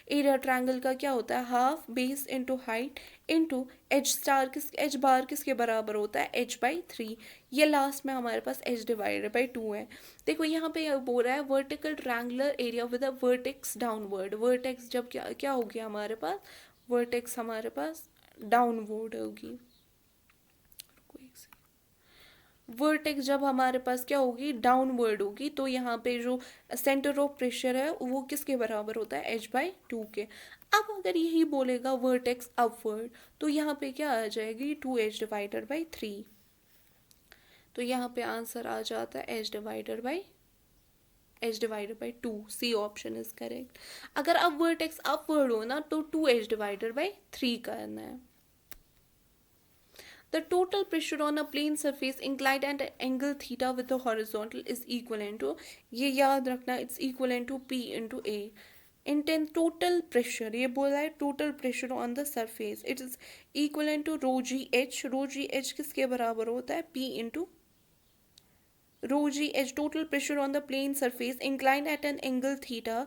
area triangle का क्या होता है, half base into height into H bar किसके बराबर होता है, एच बाई 3। ये लास्ट में हमारे पास एच डिवाइडेड बाई 2 है। देखो यहाँ पे बोल रहा है vertical triangular area with a vertex downward. Vertex जब क्या हो गया हमारे पास, वर्टेक्स हमारे पास डाउनवर्ड होगी, वर्टेक्स जब हमारे पास क्या होगी, डाउनवर्ड होगी, तो यहाँ पे जो सेंटर ऑफ प्रेशर है वो किसके बराबर होता है, एच बाई 2 के। अब अगर यही बोलेगा वर्टेक्स अपवर्ड, तो यहाँ पे क्या आ जाएगी 2h डिवाइडेड बाई 3। तो यहाँ पे आंसर आ जाता है h divided by 2, C option is correct. अगर अब वर्टेक्स अपवर्ड हो ना तो 2h डिवाइडेड बाई 3 करना है। The total pressure on a plane surface inclined at an angle theta with the horizontal is equivalent to, ये याद रखना, it's equivalent to P into A. Intense total pressure, ये बोला है total pressure on the surface, it is equivalent to rho g h. rho g h किसके बराबर होता है? P into rho g h. total pressure on the plane surface inclined at an angle theta,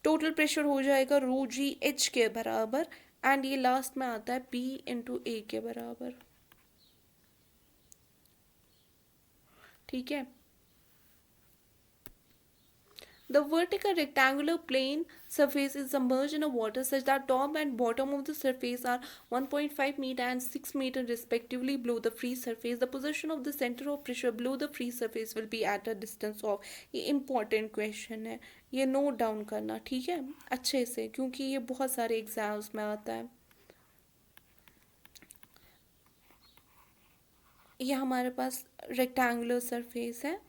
total pressure हो जाएगा रो जी H के बराबर, and ये last में आता है पी इंटू ए के बराबर. ठीक है. The vertical rectangular plane surface is submerged in a water such that top and bottom of the surface are 1.5 meter and 6 meter respectively below the free surface. The position of the center of pressure below the free surface will be at a distance of. ये important question है, ये note down करना. ठीक है अच्छे से, क्योंकि ये बहुत सारे एग्जाम्स में आता है. ये हमारे पास रेक्टेंगुलर सरफेस है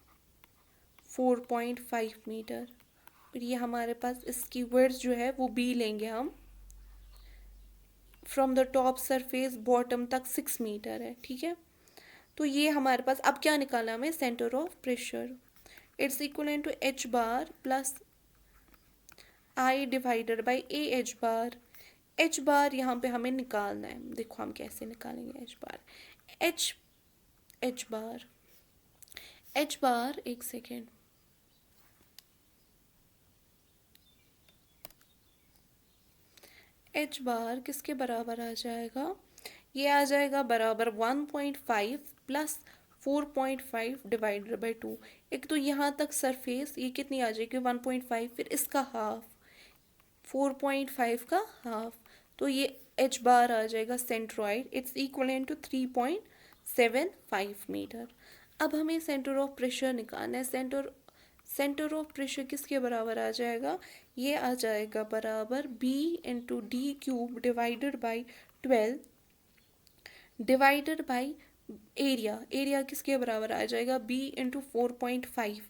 4.5 मीटर, और ये हमारे पास इसकी वर्ड्स जो है वो बी लेंगे हम. From the top surface bottom तक 6 मीटर है. ठीक है. तो ये हमारे पास अब क्या निकाला हमें? Centre of pressure. It's equal to H bar plus I divided by A H bar. H bar यहाँ पे हमें निकालना है. देखो हम कैसे निकालेंगे H bar. H H bar H bar एक सेकेंड. एच बार किसके बराबर आ जाएगा? ये आ जाएगा बराबर 1.5 प्लस 4.5 डिवाइडेड बाई 2. एक तो यहाँ तक सरफेस ये कितनी आ जाएगी? 1.5, फिर इसका हाफ 4.5 का हाफ, तो ये एच बार आ जाएगा centroid. It's equal to 3.75 metre. अब हमें सेंटर ऑफ प्रेशर निकालना है. सेंटर ऑफ प्रेशर किसके बराबर आ जाएगा? ये आ जाएगा बराबर B into D cube divided by 12 divided by area. Area किसके बराबर आ जाएगा? बी इंटू 4.5,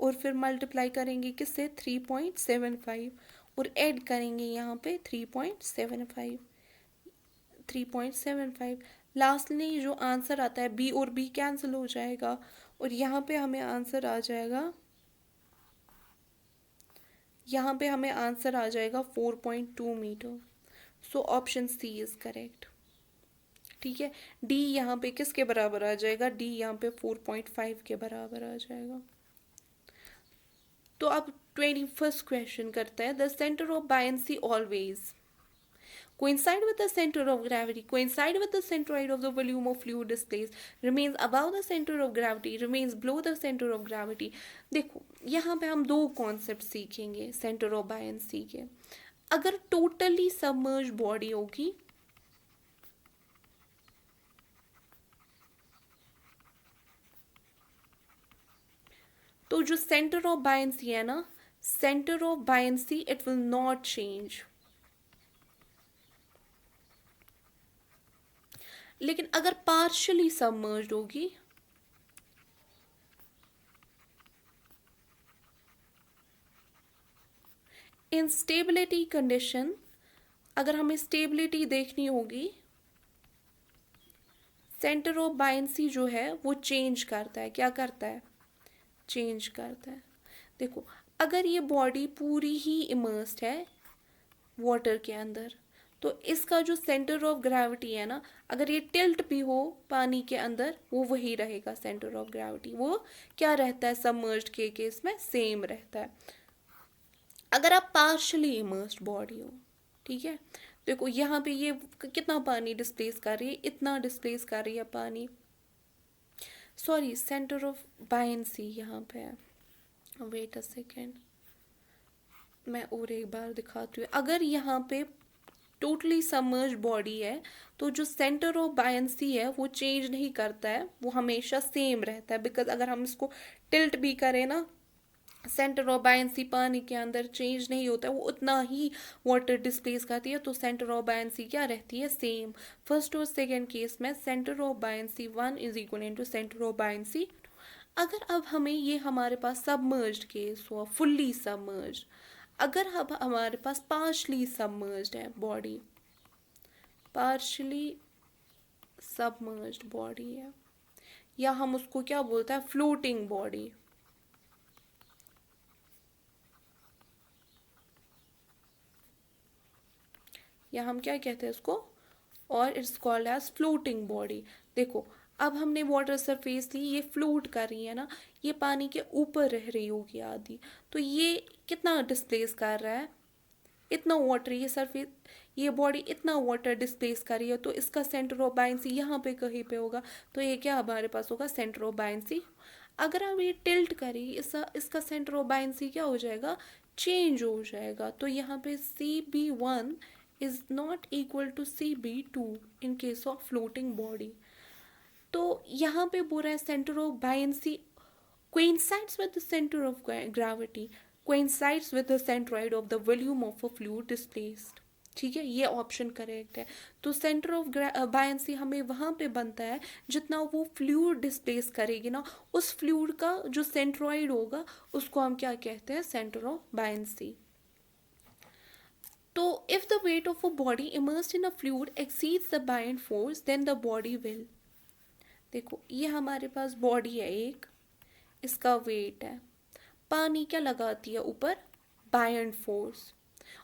और फिर मल्टीप्लाई करेंगे किससे? 3.75, और ऐड करेंगे यहाँ पे 3.75. लास्टली जो आंसर आता है बी और बी कैंसिल हो जाएगा, और यहाँ पे हमें आंसर आ जाएगा 4.2 metre. So option C is correct. ठीक है. डी यहाँ पे किसके बराबर आ जाएगा? डी यहाँ पे 4.5 के बराबर आ जाएगा. तो अब 21st क्वेश्चन करते हैं. The centre of buoyancy always coincide with the center of gravity, coincide with the centroid of the volume of fluid displaced, remains above the center of gravity, remains below the center of gravity. देखो यहाँ पे हम दो concept सीखेंगे centre of buoyancy के. अगर totally submerge body होगी तो जो सेंटर ऑफ बायंसी है ना, centre of buoyancy it will not change. लेकिन अगर पार्शली सबमर्ज्ड होगी, इन स्टेबिलिटी कंडीशन, अगर हमें स्टेबिलिटी देखनी होगी, सेंटर ऑफ बायंसी जो है वो चेंज करता है. क्या करता है? चेंज करता है. देखो अगर ये बॉडी पूरी ही इमर्स्ड है वाटर के अंदर, तो इसका जो सेंटर ऑफ ग्रेविटी है ना, अगर ये टिल्ट भी हो पानी के अंदर, वो वही रहेगा सेंटर ऑफ ग्रेविटी. वो क्या रहता है? सबमर्ज्ड के केस में सेम रहता है. अगर आप पार्शली इमर्स्ड बॉडी हो, ठीक है, देखो यहाँ पे ये कितना पानी डिस्प्लेस कर रही है? इतना डिस्प्लेस कर रही है पानी. सॉरी, सेंटर ऑफ बायंसी यहाँ पे है. वेट अ सेकेंड, मैं और एक बार दिखाती हूँ. अगर यहाँ पे टोटली सबमर्ज बॉडी है तो जो सेंटर ऑफ बायंसी है वो चेंज नहीं करता है, वो हमेशा सेम रहता है. बिकॉज अगर हम इसको टिल्ट भी करें ना, सेंटर ऑफ बायंसी पानी के अंदर चेंज नहीं होता है, वो उतना ही वाटर डिस्प्लेस करती है. तो सेंटर ऑफ बायंसी क्या रहती है? सेम. फर्स्ट और सेकेंड केस में centre of buoyancy 1 is equal to centre of buoyancy. अगर अब हमें ये हमारे पास सबमर्ज्ड केस हुआ, फुल्ली सबमर्ज्ड, अगर अब हमारे पास पार्शली सबमर्ज्ड है बॉडी, पार्शली सबमर्ज्ड बॉडी है, या हम उसको क्या बोलते हैं, फ्लोटिंग बॉडी। या हम क्या कहते हैं उसको, और it's called as floating body. देखो अब हमने वाटर सरफेस ली, ये फ्लोट कर रही है ना, ये पानी के ऊपर रह रही होगी आधी, तो ये कितना डिस्प्लेस कर रहा है, इतना वाटर, ये सरफेस, ये बॉडी इतना वाटर डिस्प्लेस कर रही है, तो इसका सेंटर ऑफ बायंसी यहाँ पे कहीं पे होगा, तो ये क्या हमारे पास होगा, सेंटर ऑफ बायंसी। अगर हम ये टिल्ट करें, इसका सेंटर ऑफ बायंसी क्या हो जाएगा, चेंज हो जाएगा, तो यहाँ पे CB1 is not equal to CB2 in case of floating body. तो यहाँ पे बोल रहा है centre of buoyancy coincides with the center of gravity, coincides with the centroid of the volume of a fluid displaced। ठीक है, ये option correct है। तो सेंटर ऑफ बायंसी हमें वहाँ पे बनता है जितना वो फ्लूइड डिस्प्लेस करेगी ना, उस फ्लूइड का जो सेंट्रॉइड होगा उसको हम क्या कहते हैं, सेंटर ऑफ बायंसी। तो if the weight of a body immersed in a fluid exceeds the buoyant force then the body will. देखो ये हमारे पास बॉडी है एक, इसका वेट है, पानी क्या लगाती है ऊपर, बायंट फोर्स,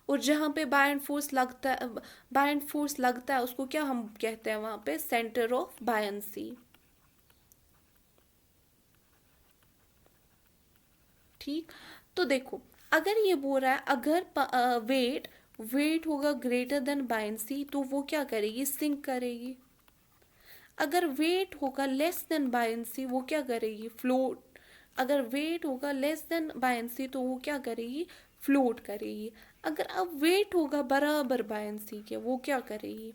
और जहाँ पे बायंट फोर्स लगता है उसको क्या हम कहते हैं वहाँ पे, सेंटर ऑफ बायंसी। ठीक, तो देखो अगर ये बोल रहा है अगर वेट होगा ग्रेटर देन बायंसी तो वो क्या करेगी, सिंक करेगी। अगर वेट होगा लेस देन बायंसी वो क्या करेगी, फ्लोट। अगर वेट होगा लेस देन बायंसी तो वो क्या करेगी, फ्लोट करेगी। अगर अब वेट होगा बराबर बायंसी के, वो क्या करेगी।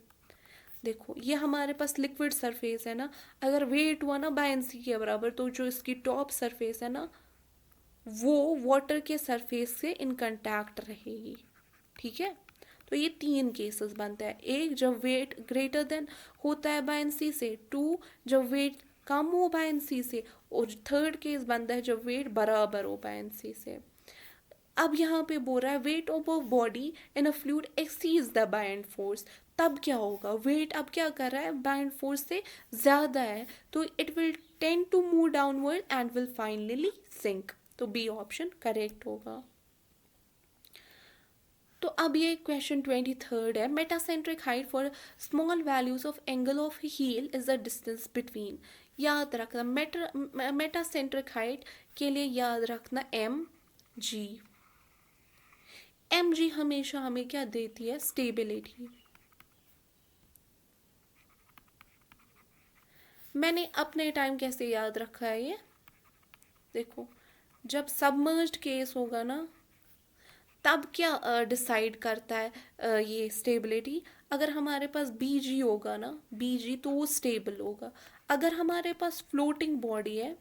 देखो ये हमारे पास लिक्विड सरफेस है ना, अगर वेट हुआ ना बायंसी के बराबर तो जो इसकी टॉप सरफेस है ना वो वाटर के सरफेस से इन कांटेक्ट रहेगी। ठीक है, तो ये 3 केसेस बनते हैं, एक जब वेट ग्रेटर देन होता है बायंसी से, 2 जब वेट कम हो बायंसी से, और 3rd केस बनता है जब वेट बराबर हो बायंसी से। अब यहाँ पे बोल रहा है wait of a body in a fluid exceeds the buoyant force, तब क्या होगा, वेट अब क्या कर रहा है, बायंट फोर्स से ज़्यादा है, तो it will tend to move downward and will finally sink. तो बी ऑप्शन करेक्ट होगा। तो अब ये क्वेश्चन 23rd है, metacentric height for small values of angle of heel is the distance between. याद रखना मेटासेंट्रिक हाइट के लिए याद रखना mg। mg हमेशा हमें क्या देती है, स्टेबिलिटी। मैंने अपने टाइम कैसे याद रखा है ये, देखो जब सबमर्ज्ड केस होगा ना तब क्या डिसाइड करता है ये स्टेबिलिटी। अगर हमारे पास बीजी होगा ना, बीजी तो वो स्टेबल होगा। अगर हमारे पास फ्लोटिंग बॉडी है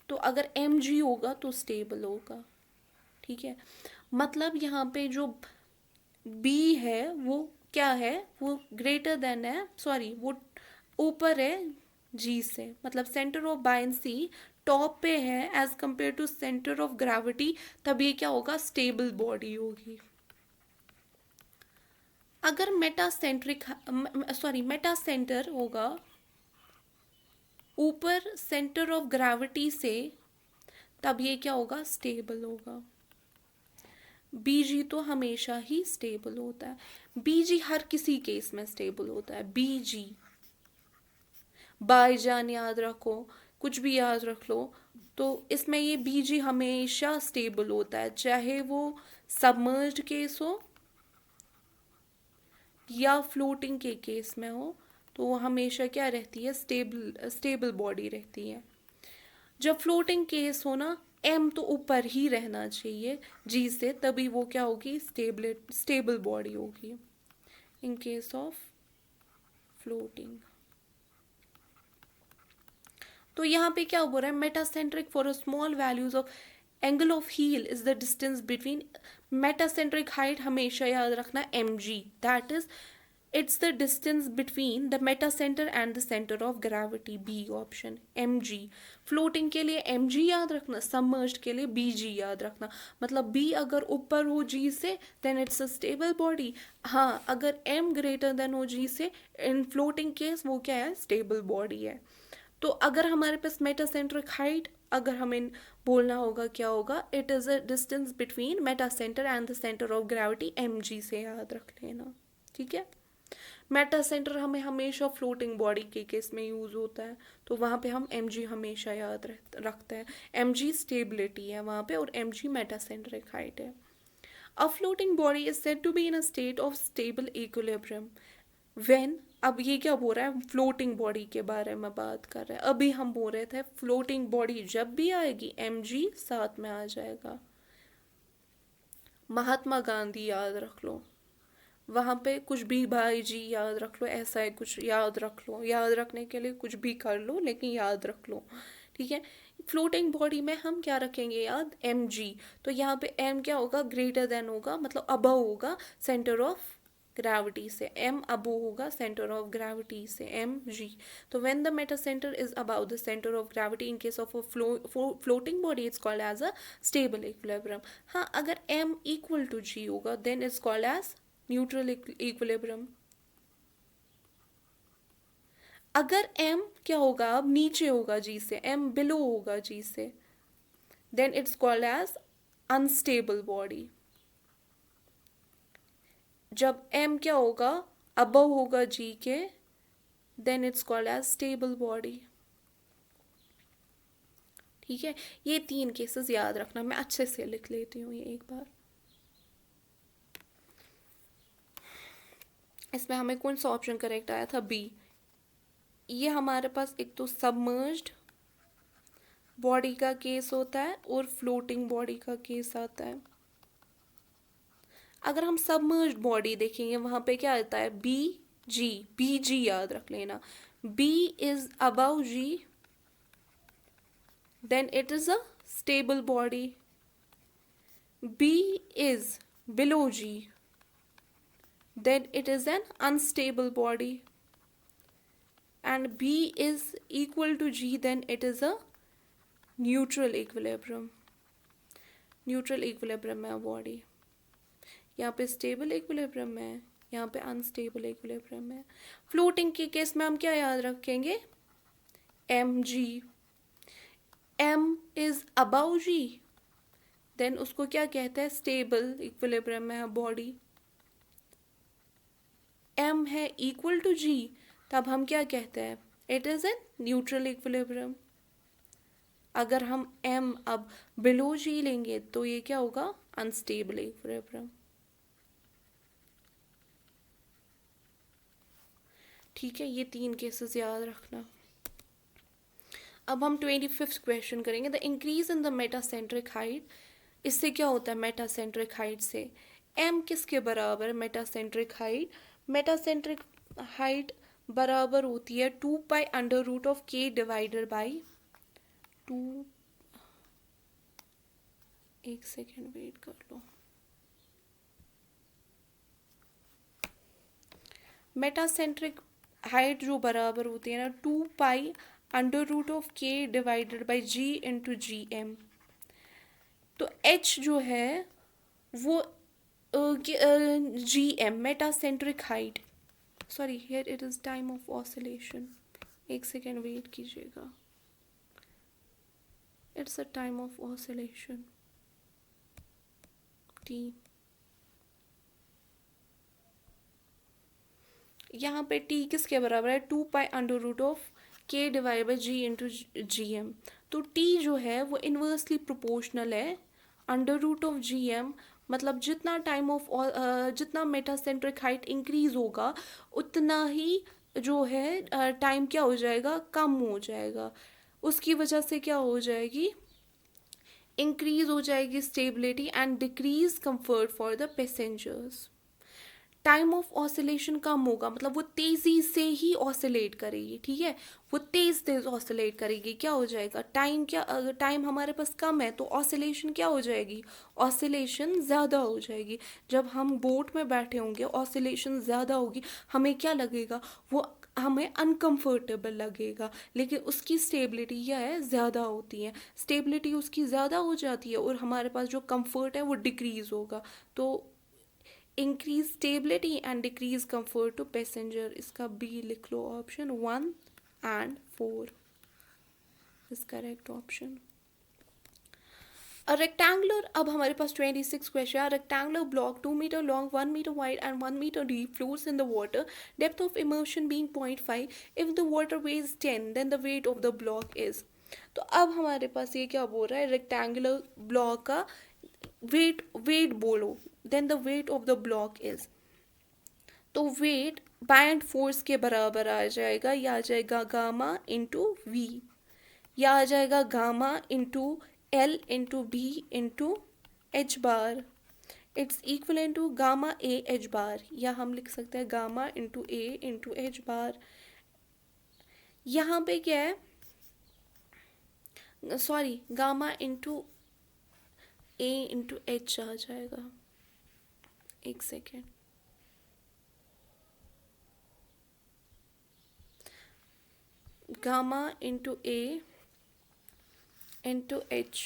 तो अगर mg होगा तो स्टेबल होगा। ठीक है, मतलब यहाँ पे जो b है वो क्या है, वो ग्रेटर देन है, सॉरी वो ऊपर है g से, मतलब सेंटर ऑफ बायंसी टॉप पे है as compare to centre of gravity, तब ये क्या होगा, स्टेबल बॉडी होगी। अगर मेटा सेंटर होगा ऊपर सेंटर ऑफ ग्रेविटी से, तब ये क्या होगा, स्टेबल होगा। बीजी तो हमेशा ही स्टेबल होता है, बीजी हर किसी केस में स्टेबल होता है। बीजी बाईजान याद रखो, कुछ भी याद रख लो, तो इसमें ये बीजी हमेशा स्टेबल होता है, चाहे वो सबमर्ज्ड केस हो या फ्लोटिंग के केस में हो, तो वो हमेशा क्या रहती है, स्टेबल बॉडी रहती है। जब फ्लोटिंग केस हो ना, एम तो ऊपर ही रहना चाहिए जी से, तभी वो क्या होगी, स्टेबल बॉडी होगी इन केस ऑफ फ्लोटिंग। तो यहाँ पे क्या बोल रहा है, metacentric for a small values of angle of heel is the distance between. Metacentric height हमेशा याद रखना mg, that is It's the distance between the meta center and the center of gravity. B option mg. Floating के लिए mg याद रखना, submerged के लिए bg याद रखना. मतलब b अगर ऊपर हो g से then it's a stable body. हाँ, अगर m greater than हो g से in floating case वो क्या है, stable body है. तो अगर हमारे पास मेटासेंट्रिक हाइट अगर हमें बोलना होगा क्या होगा, it is a distance between Meta centre and the centre of gravity mg से याद रख लेना. ठीक है. मेटा सेंटर हमें हमेशा फ्लोटिंग बॉडी के केस में यूज़ होता है, तो वहाँ पे हम mg हमेशा याद रखते हैं. mg स्टेबिलिटी है वहाँ पे और mg मेटा सेंट्रिक हाइट है. A floating body is said to be in a state of stable equilibrium when. अब ये क्या बोल रहा है, फ्लोटिंग बॉडी के बारे में बात कर रहे हैं. अभी हम बोल रहे थे फ्लोटिंग बॉडी जब भी आएगी mg साथ में आ जाएगा. महात्मा गांधी याद रख लो, वहाँ पे कुछ भी भाई जी याद रख लो, ऐसा है कुछ याद रख लो. याद रखने के लिए कुछ भी कर लो लेकिन याद रख लो. ठीक है. फ्लोटिंग बॉडी में हम क्या रखेंगे याद, mg. तो यहाँ पे m क्या होगा, ग्रेटर देन होगा, मतलब अबव होगा सेंटर ऑफ ग्रेविटी से. m अबव होगा सेंटर ऑफ ग्रेविटी से, mg. तो when the metacentre is about the centre of gravity in case of a floating body it's called as a stable equilibrium. हाँ, अगर m equal to g होगा then it's called as neutral equilibrium. अगर m क्या होगा, अब नीचे होगा g से, m बिलो होगा g से, then it's called as unstable body. जब m क्या होगा, अबव होगा g के, then it's called as stable body. ठीक है. ये 3 केसेस याद रखना, मैं अच्छे से लिख लेती हूँ ये एक बार. इसमें हमें कौन सा ऑप्शन करेक्ट आया था, बी. ये हमारे पास एक तो सबमर्ज्ड बॉडी का केस होता है और फ्लोटिंग बॉडी का केस आता है. अगर हम सबमर्ज्ड बॉडी देखेंगे वहाँ पे क्या आता है, बी जी याद रख लेना. B is above G then it is a stable body. B is below G then it is an unstable body, and b is equal to g then it is a neutral equilibrium. Neutral equilibrium है body. यहाँ पे stable equilibrium है, यहाँ पे unstable equilibrium है. Floating के case में हम क्या याद रखेंगे, mg. m is above g then उसको क्या कहते हैं, स्टेबल इक्विलिब्रियम में है बॉडी. m है इक्वल टू g तब हम क्या कहते हैं, it is an neutral equilibrium. अगर हम m अब बिलो g लेंगे तो ये क्या होगा, अनस्टेबल इक्विलिब्रियम. ठीक है. ये 3 केसेस याद रखना. अब हम 25th क्वेश्चन करेंगे. The increase in the metacentric height. इससे क्या होता है, मेटासेंट्रिक हाइट से m किसके बराबर, मेटासेंट्रिक हाइट. मेटासेंट्रिक हाइट बराबर होती है 2 pi under root of k divided by 2. एक सेकेंड वेट कर लो. मेटासेंट्रिक हाइट जो बराबर होती है ना 2 pi under root of k divided by g into G M. तो h जो है वो G M metacentric height, sorry here it is time of oscillation. एक सेकेंड वेट कीजिएगा, it's a time of oscillation T. यहाँ पे T किसके बराबर है, 2 pi under root of K divide by G into G M. तो T जो है वो इन्वर्सली प्रोपोर्शनल है under root of ji M. मतलब जितना टाइम ऑफ जितना मेटासेंट्रिक हाइट इंक्रीज होगा उतना ही जो है टाइम क्या हो जाएगा, कम हो जाएगा. उसकी वजह से क्या हो जाएगी, इंक्रीज हो जाएगी stability and decrease comfort for the passengers. Time of oscillation कम होगा, मतलब वो तेज़ी से ही ऑसिलेट करेगी, ठीक है, वो तेज़ तेज़ ऑसिलेट करेगी, क्या हो जाएगा टाइम, क्या अगर टाइम हमारे पास कम है तो ऑसिलेशन क्या हो जाएगी, ऑसिलेशन ज़्यादा हो जाएगी। जब हम बोट में बैठे होंगे ऑसिलेशन ज़्यादा होगी, हमें क्या लगेगा, वो हमें अनकंफर्टेबल लगेगा, लेकिन उसकी स्टेबिलिटी क्या है, ज़्यादा होती है, स्टेबिलिटी उसकी ज़्यादा हो जाती है और हमारे पास जो कंफर्ट है वो डिक्रीज़ होगा। तो increase stability and decrease comfort to passenger, इसका बी लिख लो, option 1 and 4 is correct option. A rectangular, अब हमारे पास 26 क्वेश्चन है। Rectangular block 2 metre long, 1 metre wide and 1 metre deep floats in the water, depth of immersion being 0.5, if the water weighs 10 then the weight of the block is. तो अब हमारे पास ये क्या बोल रहा है, रेक्टेंगुलर ब्लॉक का वेट, वेट बोलो, then the weight of the block is. तो वेट बायएंड फोर्स के बराबर आ जाएगा, या आ जाएगा गामा इंटू वी, या आ जाएगा gamma into L into B into H bar, it's equal to gamma A H bar, या हम लिख सकते हैं gamma into A into H bar. यहाँ पे क्या है, sorry gamma into A into H आ जाएगा, एक second, gamma into A into H,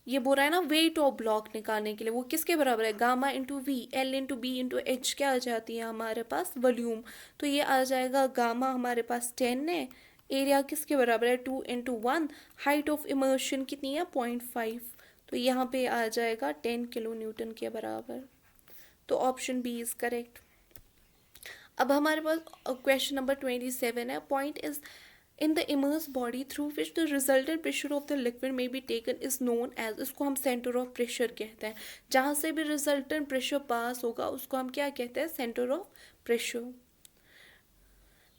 ये बोल रहा है ना वेट ऑफ ब्लॉक निकालने के लिए, वो किसके बराबर है, gamma into V, L into B into H क्या आ जाती है हमारे पास, वॉल्यूम। तो ये आ जाएगा गामा हमारे पास 10 है, एरिया किसके बराबर है 2 × 1, हाइट ऑफ इमर्शन कितनी है 0.5, तो यहाँ पे आ जाएगा 10 किलो न्यूटन के बराबर। तो ऑप्शन बी इज करेक्ट। अब हमारे पास क्वेश्चन नंबर 27 है। Point is in the immersed body through which the resultant pressure of the liquid may be taken is known as, इसको हम सेंटर ऑफ प्रेशर कहते हैं, जहाँ से भी रिजल्टेंट प्रेशर पास होगा उसको हम क्या कहते हैं, सेंटर ऑफ प्रेशर।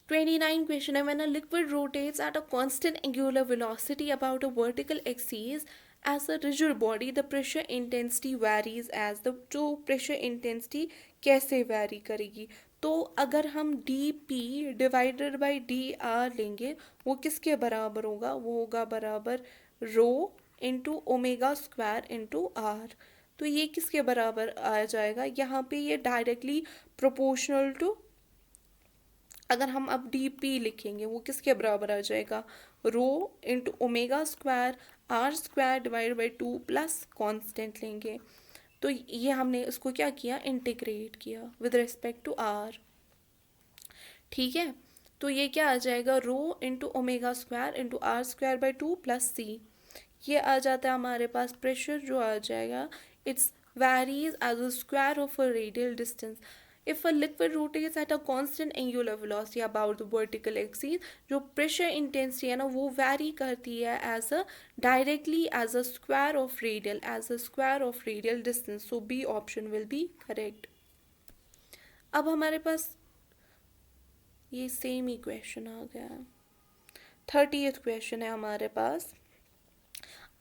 29 क्वेश्चन है। When a liquid rotates at a constant angular velocity about a vertical axis as a rigid body, the pressure intensity varies as, the जो pressure intensity कैसे vary करेगी, तो अगर हम D P divided by D R लेंगे वो किसके बराबर होगा, वो होगा बराबर rho into omega square into are. तो ये किसके बराबर आ जाएगा, यहाँ पे ये डायरेक्टली प्रोपोर्शनल टू, अगर हम अब डी पी लिखेंगे वो किसके बराबर आ जाएगा, rho into omega square R square divide by 2 plus constant लेंगे। तो ये हमने इसको क्या किया, इंटीग्रेट किया विद रिस्पेक्ट टू आर, ठीक है। तो ये क्या आ जाएगा, rho into omega square into R square by 2 plus C, ये आ जाता है हमारे पास प्रेशर जो आ जाएगा, it's varies as a square of a radial distance if a liquid rotates at a constant angular velocity about the vertical axis. जो pressure intensity है ना वो वैरी करती है as a directly as a square of radial, as a square of radial distance. So B option will be correct. अब हमारे पास ये सेम ही क्वेश्चन आ गया। 30th क्वेश्चन है हमारे पास।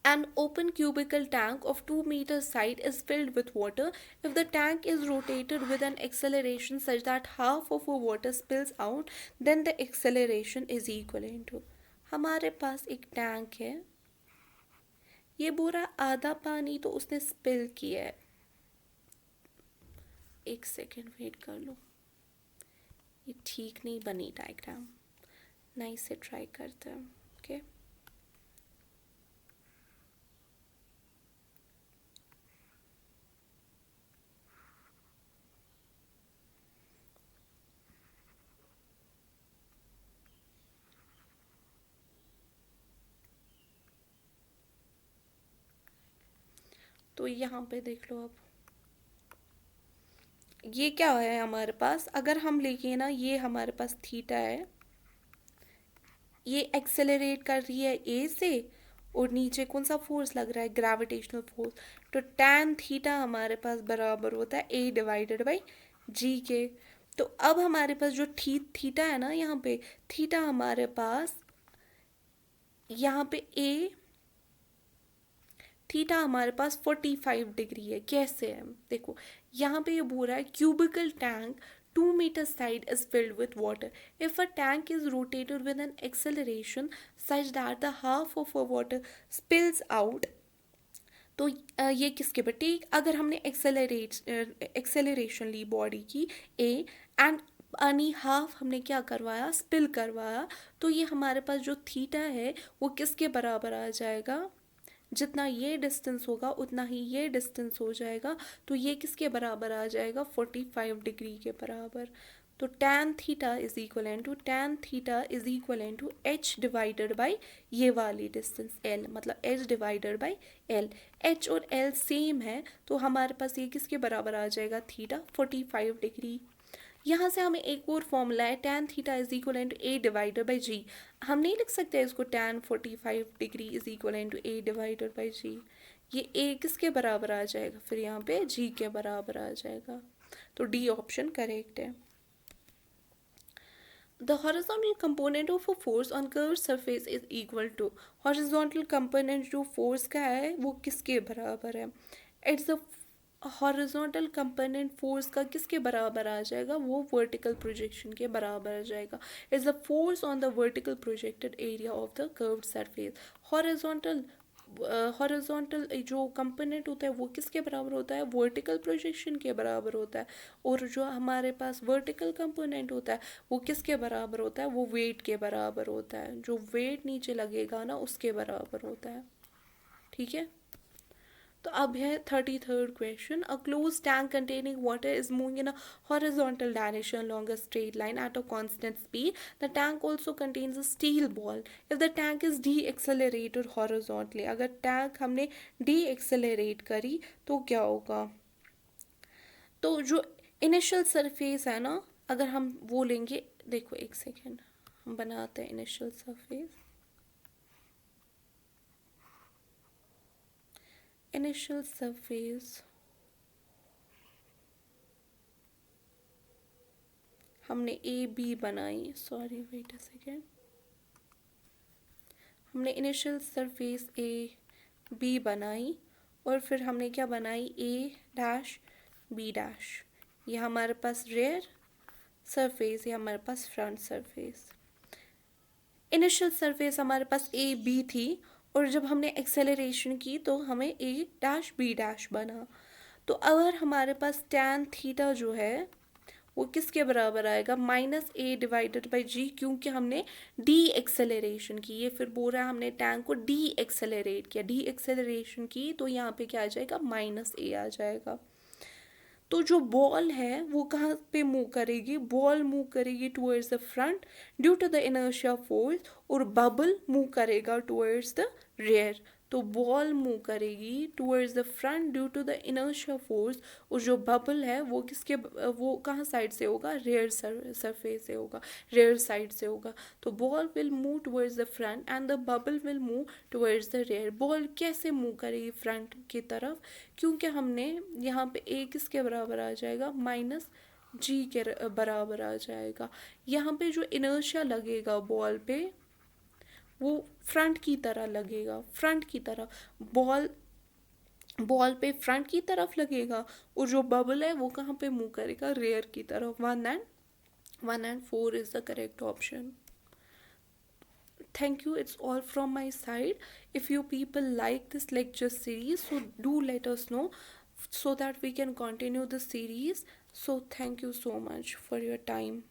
An open cubical tank of 2 meters side is filled with water. If the tank is rotated with an acceleration such that half of the water spills out, then the acceleration is equivalent to, हमारे पास एक tank है, ये पूरा आधा पानी तो उसने spill किया है, एक सेकेंड वेट कर लो, ये ठीक नहीं बनी डायग्राम, नाइस से ट्राई करते हैं, ओके। तो यहाँ पे देख लो, अब ये क्या है हमारे पास, अगर हम लेके ना, ये हमारे पास थीटा है, ये एक्सेलरेट कर रही है ए से, और नीचे कौन सा फोर्स लग रहा है, ग्रेविटेशनल फोर्स। तो tan थीटा हमारे पास बराबर होता है ए डिवाइडेड बाई जी के। तो अब हमारे पास जो थीटा है ना, यहाँ पे थीटा हमारे पास, यहाँ पे ए थीटा हमारे पास 45 डिग्री है। कैसे है देखो, यहाँ पे ये बोल रहा है cubicle tank 2 meter side is filled with water. If a tank is rotated with an acceleration such that the half of a water spills out, तो ये किसके पर ठीक, अगर हमने एक्सेलरेशन ली बॉडी की ए एंड पानी हाफ हमने क्या करवाया, स्पिल करवाया, तो ये हमारे पास जो थीटा है वो किसके बराबर आ जाएगा, जितना ये डिस्टेंस होगा उतना ही ये डिस्टेंस हो जाएगा, तो ये किसके बराबर आ जाएगा, 45 डिग्री के बराबर। तो tan theta is equal to h divided by ये वाली डिस्टेंस l, मतलब h divided by l। h और l सेम है तो हमारे पास ये किसके बराबर आ जाएगा, थीटा 45 डिग्री। यहाँ से हमें एक और फॉर्मूला है, tan theta is equal to a divided by g। हम नहीं लिख सकते इसको tan 45 degree is equal to a divided by g। ये a किसके बराबर आ जाएगा, फिर यहाँ पे g के बराबर आ जाएगा, तो d ऑप्शन करेक्ट है। The horizontal component of a force on curved surface is equal to, horizontal component जो force का है वो किसके बराबर है, it's the horizontal component force का किसके बराबर आ जाएगा, वो vertical projection के बराबर आ जाएगा। It's the force on the vertical projected area of the curved surface। Horizontal जो कंपोनेंट होता है वो किसके बराबर होता है, वर्टिकल प्रोजेक्शन के बराबर होता है, और जो हमारे पास वर्टिकल कंपोनेंट होता है वो किसके बराबर होता है, वो वेट के बराबर होता है, जो वेट नीचे लगेगा ना उसके बराबर होता है। ठीक है, तो अब है 33rd question. A close tank containing water is moving in a horizontal direction along a straight line at a constant speed. The tank also contains a steel ball. If the tank is de-accelerated horizontally, अगर tank हमने de-accelerate करी तो क्या होगा, तो जो initial surface है ना, अगर हम वो लेंगे, देखो एक सेकेंड हम बनाते हैं इनिशियल सरफेस। इनिशियल सरफेस हमने ए बी बनाई, सॉरी वेट अ सेकेंड, हमने इनिशियल सरफेस ए बी बनाई और फिर हमने क्या बनाई, ए डैश बी डैश। ये हमारे पास रेयर सरफेस, ये हमारे पास फ्रंट सरफेस। इनिशियल सरफेस हमारे पास ए बी थी और जब हमने एक्सेलरेशन की तो हमें ए डैश बी डैश बना। तो अगर हमारे पास tan थीटा जो है वो किसके बराबर आएगा, माइनस ए डिवाइडेड बाई जी, क्योंकि हमने डी एक्सेलरेशन की। ये फिर बोल रहा है हमने टैंक को डी एक्सेलरेट किया, डी एक्सेलरेशन की, तो यहाँ पे क्या आ जाएगा, माइनस ए आ जाएगा। तो जो बॉल है वो कहाँ पे मूव करेगी, बॉल मूव करेगी towards the front due to the inertia force, और बबल मूव करेगा टुवर्ड्स द रेयर। तो बॉल मूव करेगी towards the front due to the inertia force, और जो बबल है वो किसके, वो कहाँ साइड से होगा, रेयर सरफेस से होगा, रेयर साइड से होगा। तो ball will move towards the front and the bubble will move towards the rear. Ball कैसे मूव करेगी फ्रंट की तरफ, क्योंकि हमने यहाँ पे ए किसके बराबर आ जाएगा, माइनस जी के बराबर आ जाएगा। यहाँ पे जो इनर्शिया लगेगा बॉल पे वो फ्रंट की तरह लगेगा, फ्रंट की तरह बॉल पे फ्रंट की तरफ लगेगा, और जो बबल है वो कहाँ पे मूव करेगा, रेयर की तरफ। 1 and 4 is the correct option. Thank you, it's all from my side. If you people like this lecture series, so do let us know so that we can continue the series. So thank you so much for your time.